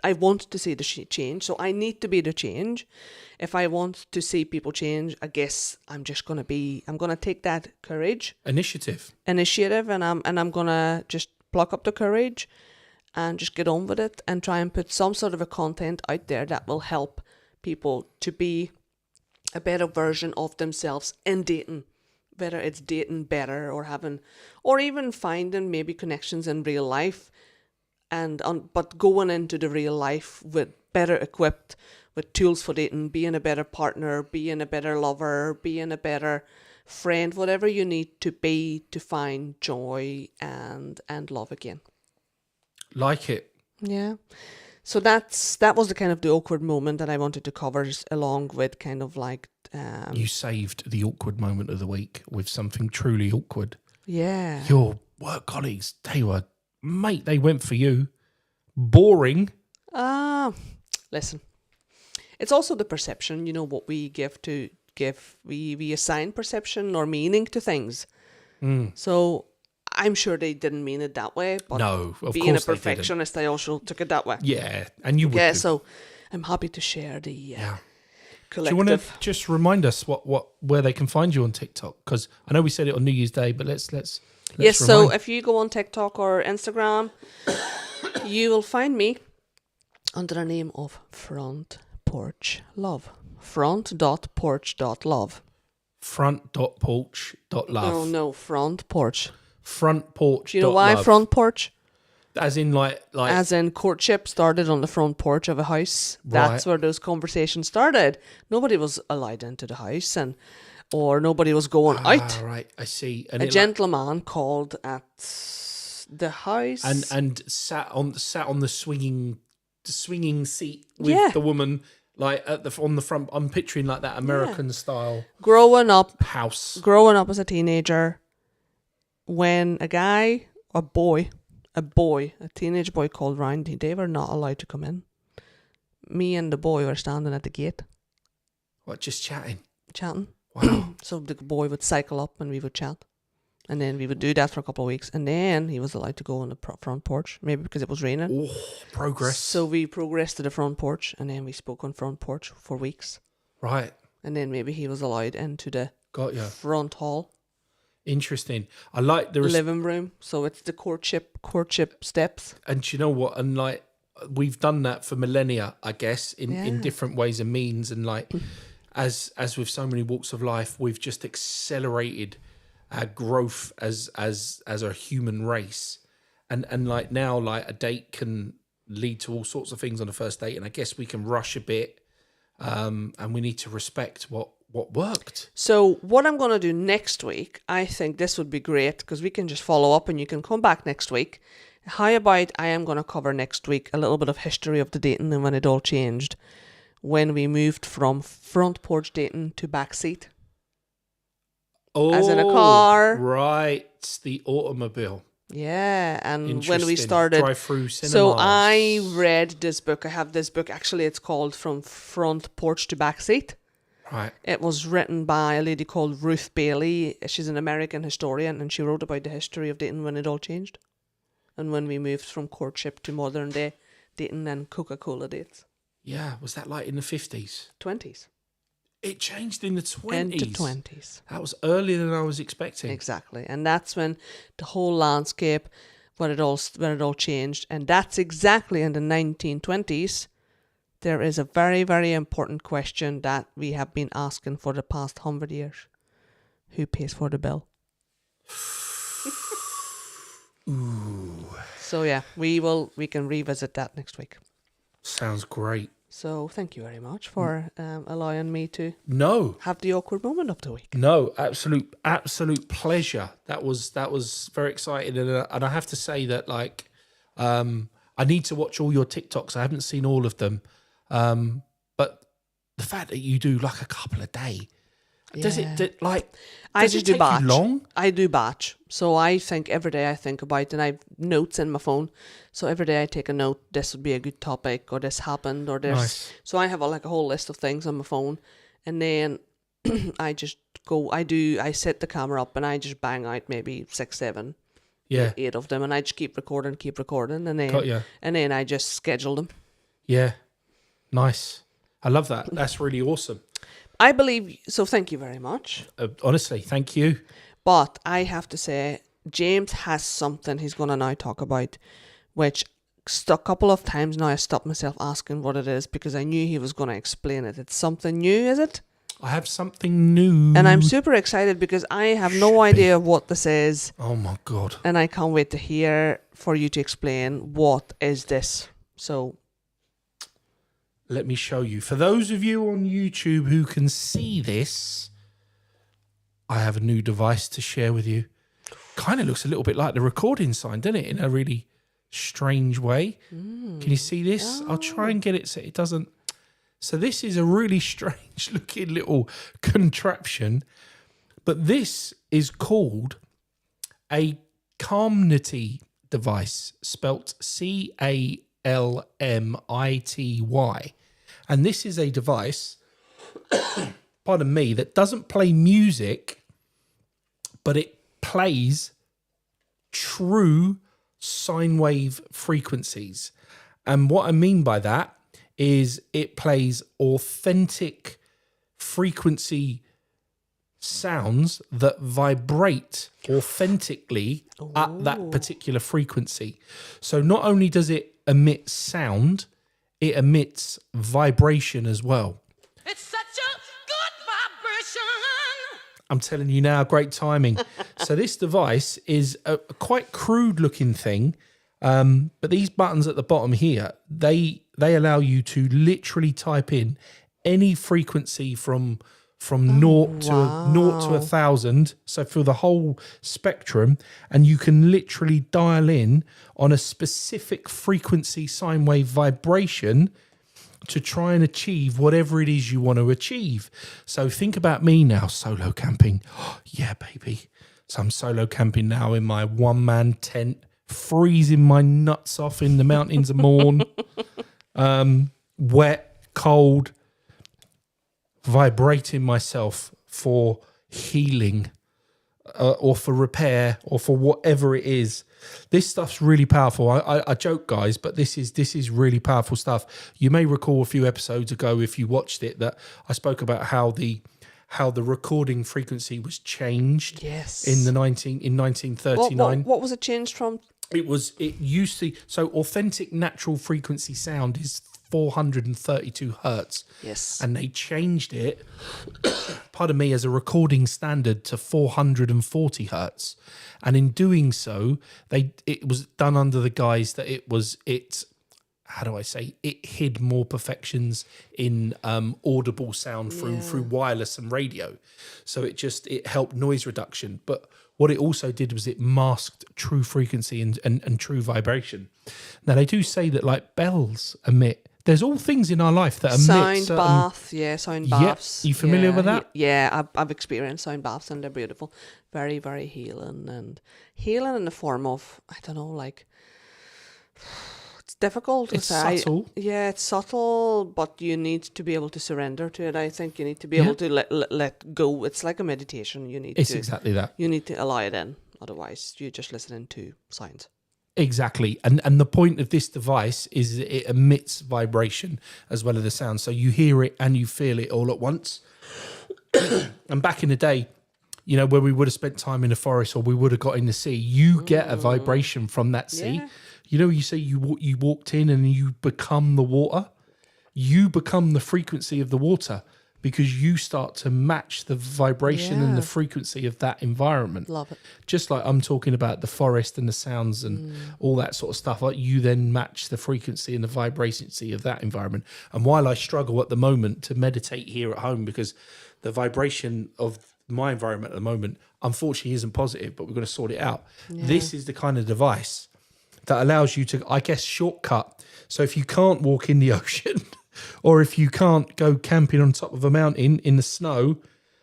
S2: want to see the change. So I need to be the change. If I want to see people change, I guess I'm going to take that courage.
S1: Initiative.
S2: And I'm going to just pluck up the courage and just get on with it and try and put some sort of a content out there that will help people to be a better version of themselves in dating, whether it's dating better or even finding maybe connections in real life, but going into the real life with better equipped with tools for dating, being a better partner, being a better lover, being a better friend, whatever you need to be to find joy and love again.
S1: Like it.
S2: Yeah. So that was the kind of the awkward moment that I wanted to cover, along with kind of like
S1: you saved the awkward moment of the week with something truly awkward.
S2: Yeah.
S1: Your work colleagues, they went for you. Boring.
S2: Listen. It's also the perception, what we we assign perception or meaning to things. So I'm sure they didn't mean it that way, but
S1: no, of
S2: being a
S1: course they
S2: perfectionist, I also took it that way.
S1: Yeah, and you would.
S2: Yeah, so I'm happy to share the
S1: Do you want
S2: collective.
S1: to just remind us where they can find you on TikTok? Because I know we said it on New Year's Day, but let's
S2: Yes, so
S1: remind.
S2: if you go on TikTok or Instagram, you will find me under the name of Front Porch Love. Front.porch.love.
S1: Front.porch.love.
S2: No, Front Porch.
S1: Front porch.
S2: Do you know why
S1: love.
S2: Front Porch?
S1: As in like
S2: As in courtship started on the front porch of a house. That's
S1: Right.
S2: where those conversations started. Nobody was allowed into the house or nobody was going out.
S1: right, I see. And
S2: A gentleman called at the house.
S1: and sat on the swinging seat with
S2: Yeah.
S1: the woman like on the front. I'm picturing like that American style
S2: growing up
S1: house.
S2: as a teenager, when a teenage boy called round, they were not allowed to come in. Me and the boy were standing at the gate
S1: What, just chatting?
S2: chatting.
S1: Wow.
S2: So the boy would cycle up and we would chat. And then we would do that for a couple of weeks. And then he was allowed to go on the front porch, maybe because it was raining.
S1: Oh, progress.
S2: So we progressed to the front porch and then we spoke on front porch for weeks.
S1: Right.
S2: And then maybe he was allowed into the
S1: Got you.
S2: front hall.
S1: Interesting. I like the
S2: Living room. So it's the courtship steps.
S1: and do you know what? And like we've done that for millennia, I guess, in different ways and means. And like as with so many walks of life, we've just accelerated our growth as a human race. And like now, like a date can lead to all sorts of things on the first date, and I guess we can rush a bit, and we need to respect what worked.
S2: So what I'm going to do next week, I think this would be great because we can just follow up and you can come back next week. How about I am going to cover next week a little bit of history of the dating and when it all changed, when we moved from front porch dating to back seat.
S1: Oh,
S2: As in a car.
S1: Right, the automobile.
S2: Yeah, and when we
S1: Interesting.
S2: started,
S1: Drive-through cinemas.
S2: so I read this book. I have this book. Actually, it's called From Front Porch to Back Seat.
S1: Right.
S2: It was written by a lady called Ruth Bailey. She's an American historian, and she wrote about the history of dating when it all changed, and when we moved from courtship to modern day dating and Coca-Cola dates.
S1: Yeah, was that like in the 50s?
S2: 20s.
S1: It changed in the 20s.
S2: Into 20s.
S1: That was earlier than I was expecting.
S2: Exactly. And that's when the whole landscape, when it all changed. And that's exactly in the 1920s. There is a very, very important question that we have been asking for the past 100 years. Who pays for the bill?
S1: Ooh.
S2: So yeah, we can revisit that next week.
S1: Sounds great.
S2: So thank you very much for allowing me to
S1: No,
S2: have the awkward moment of the week.
S1: no, absolute pleasure. That was very exciting, and I have to say that like, I need to watch all your TikToks. I haven't seen all of them, but the fact that you do like a couple a day, does it like?
S2: I
S1: Does
S2: just
S1: it
S2: do
S1: take
S2: batch.
S1: you long?
S2: I do batch. So I think every day I think about, and I have notes in my phone. So every day I take a note. This would be a good topic, or this happened, or this.
S1: Nice.
S2: So I have a whole list of things on my phone, and then I just go. I set the camera up, and I just bang out maybe 6, 7,
S1: Yeah,
S2: 8 of them, and I just keep recording, and then
S1: got ya.
S2: and then I just schedule them.
S1: Yeah, nice. I love that. That's really awesome.
S2: I believe so. Thank you very much.
S1: Honestly, thank you.
S2: But I have to say, James has something he's going to now talk about, which a couple of times now I stopped myself asking what it is because I knew he was going to explain it. It's something new, is it?
S1: I have something new,
S2: And I'm super excited because I have no idea what this is,
S1: Oh my god!
S2: and I can't wait to hear for you to explain what is this. So
S1: Let me show you. For those of you on YouTube who can see this, I have a new device to share with you. Kind of looks a little bit like the recording sign, doesn't it? In a really strange way. Can you see this? I'll try and get it so it doesn't. So this is a really strange looking little contraption. But this is called a Calmnity device, spelt CALMITY. And this is a device, pardon me, that doesn't play music, but it plays true sine wave frequencies. And what I mean by that is it plays authentic frequency sounds that vibrate authentically at that particular frequency. So not only does it emit sound, it emits vibration as well.
S4: It's such a good vibration.
S1: I'm telling you now, great timing. So this device is a quite crude looking thing, but these buttons at the bottom here, they allow you to literally type in any frequency from naught to 1,000, so for the whole spectrum, and you can literally dial in on a specific frequency sine wave vibration to try and achieve whatever it is you want to achieve. So think about me now, solo camping. Oh, yeah, baby. So I'm solo camping now in my one-man tent, freezing my nuts off in the mountains of Mourne. Wet, cold, vibrating myself for healing or for repair or for whatever it is. This stuff's really powerful. I joke, guys, but this is really powerful stuff. You may recall a few episodes ago, if you watched it, that I spoke about how the recording frequency was changed.
S2: Yes.
S1: In 1939.
S2: What was it changed from?
S1: It used to, so authentic natural frequency sound is 432 hertz.
S2: Yes.
S1: And they changed it, pardon me, as a recording standard to 440 hertz. And in doing so, it was done under the guise that it hid more perfections in audible sound through wireless and radio. So it helped noise reduction. But what it also did was it masked true frequency and true vibration. Now, they do say that like bells emit. There's all things in our life that emit
S2: sound baths.
S1: You familiar with that?
S2: Yeah, I've experienced sound baths and they're beautiful. Very, very healing in the form of, I don't know, like, it's difficult to say.
S1: It's subtle.
S2: Yeah, it's subtle, but you need to be able to surrender to it. I think you need to be able to let go. It's like a meditation. It's
S1: exactly that.
S2: You need to allow it in. Otherwise, you're just listening to sounds.
S1: Exactly. And the point of this device is that it emits vibration as well as the sound. So you hear it and you feel it all at once. And back in the day, you know, where we would have spent time in the forest or we would have got in the sea, you get a vibration from that sea.
S2: Yeah.
S1: You know, you say you walked in and you become the water. You become the frequency of the water because you start to match the vibration and the frequency of that environment.
S2: Love it.
S1: Just like I'm talking about the forest and the sounds and all that sort of stuff, like you then match the frequency and the vibrancy of that environment. And while I struggle at the moment to meditate here at home because the vibration of my environment at the moment, unfortunately, isn't positive, but we're going to sort it out. Yeah. This is the kind of device that allows you to, I guess, shortcut. So if you can't walk in the ocean or if you can't go camping on top of a mountain in the snow,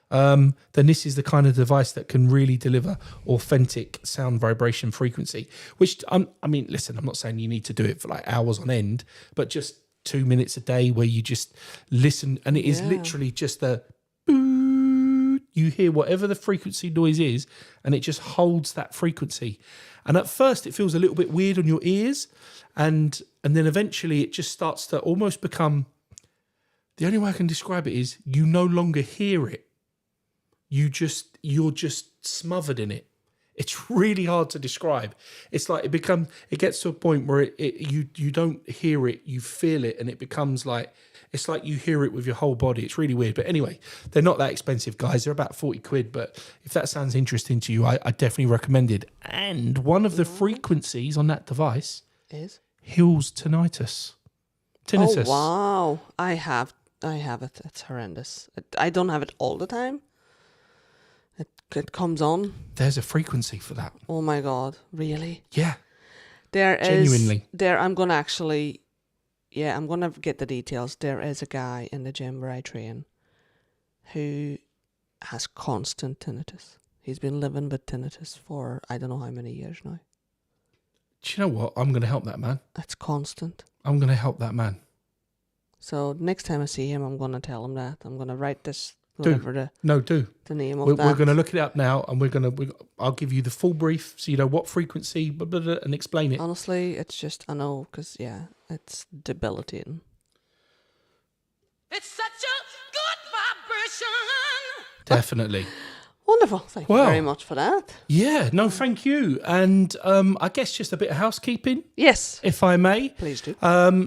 S1: then this is the kind of device that can really deliver authentic sound vibration frequency, which, I mean, listen, I'm not saying you need to do it for like hours on end, but just 2 minutes a day where you just listen. And it is literally just the boot. You hear whatever the frequency noise is, and it just holds that frequency. And at first it feels a little bit weird on your ears. And then eventually it just starts to almost become, the only way I can describe it is you no longer hear it. You're just smothered in it. It's really hard to describe. It's like it gets to a point where you don't hear it, you feel it, and it becomes like, it's like you hear it with your whole body. It's really weird. But anyway, they're not that expensive, guys. They're about 40 quid. But if that sounds interesting to you, I definitely recommend it. And one of the frequencies on that device
S2: is
S1: heals tinnitus.
S2: Oh, wow. I have it. It's horrendous. I don't have it all the time. It comes on.
S1: There's a frequency for that.
S2: Oh my God. Really?
S1: Yeah.
S2: Genuinely. I'm going to get the details. There is a guy in the gym where I train who has constant tinnitus. He's been living with tinnitus for I don't know how many years now.
S1: Do you know what? I'm going to help that man.
S2: It's constant.
S1: I'm going to help that man.
S2: So next time I see him, I'm going to tell him that. I'm going to write this.
S1: Do.
S2: The name of that.
S1: We're going to look it up now, and I'll give you the full brief so you know what frequency, blah, blah, blah, and explain it.
S2: Honestly, it's just, I know, because, it's debilitating.
S4: It's such a good
S1: Definitely.
S2: Wonderful. Thank you
S1: Well.
S2: very much for that.
S1: Yeah, no, thank you. And I guess just a bit of housekeeping,
S2: Yes,
S1: if I may.
S2: please do.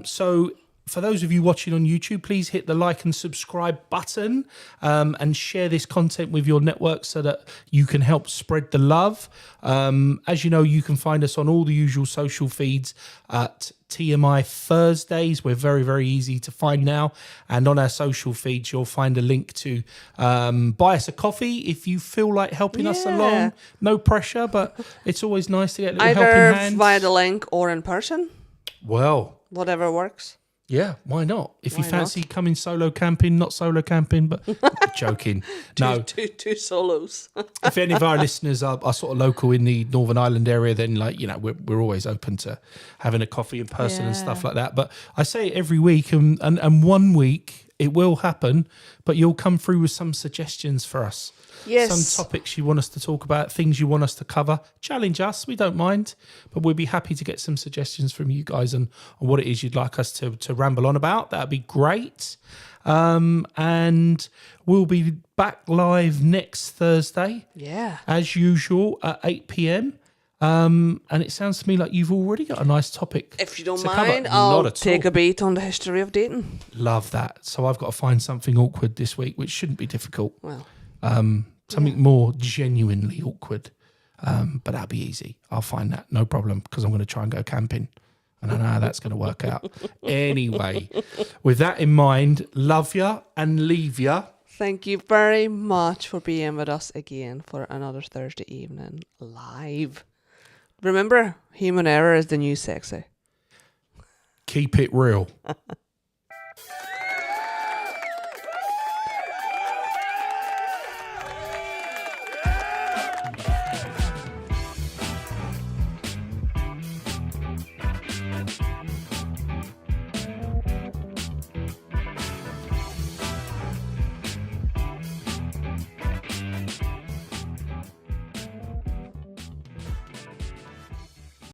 S1: So for those of you watching on YouTube, please hit the like and subscribe button and share this content with your network so that you can help spread the love. As you know, you can find us on all the usual social feeds at TMI Thursdays. We're very, very easy to find now. And on our social feeds, you'll find a link to buy us a coffee if you feel like helping us
S2: Yeah.
S1: along. No pressure, but it's always nice to get a little
S2: Either
S1: helping hand.
S2: via the link or in person,
S1: Well,
S2: whatever works.
S1: yeah, why not? If you
S2: Why
S1: fancy coming solo camping, not solo camping, but joking. No,
S2: Two solos.
S1: if any of our listeners are sort of local in the Northern Ireland area, then we're always open to having a coffee in person and stuff
S2: Yeah.
S1: like that. But I say it every week, and 1 week it will happen, but you'll come through with some suggestions for us.
S2: Yes.
S1: Some topics you want us to talk about, things you want us to cover. Challenge us, we don't mind, but we'd be happy to get some suggestions from you guys on what it is you'd like us to ramble on about. That'd be great. And we'll be back live next Thursday,
S2: Yeah.
S1: as usual, at 8 p.m. And it sounds to me like you've already got a nice topic.
S2: If you don't
S1: to cover.
S2: mind,
S1: Not
S2: I'll
S1: at
S2: take
S1: all.
S2: a beat on the history of dating.
S1: Love that. So I've got to find something awkward this week, which shouldn't be difficult.
S2: Well,
S1: Something more genuinely awkward. But that'll be easy. I'll find that. No problem, because I'm going to try and go camping. I don't know how that's going to work out. Anyway, with that in mind, love ya and leave ya.
S2: thank you very much for being with us again for another Thursday evening live. Remember, human error is the new sexy.
S1: Keep it real.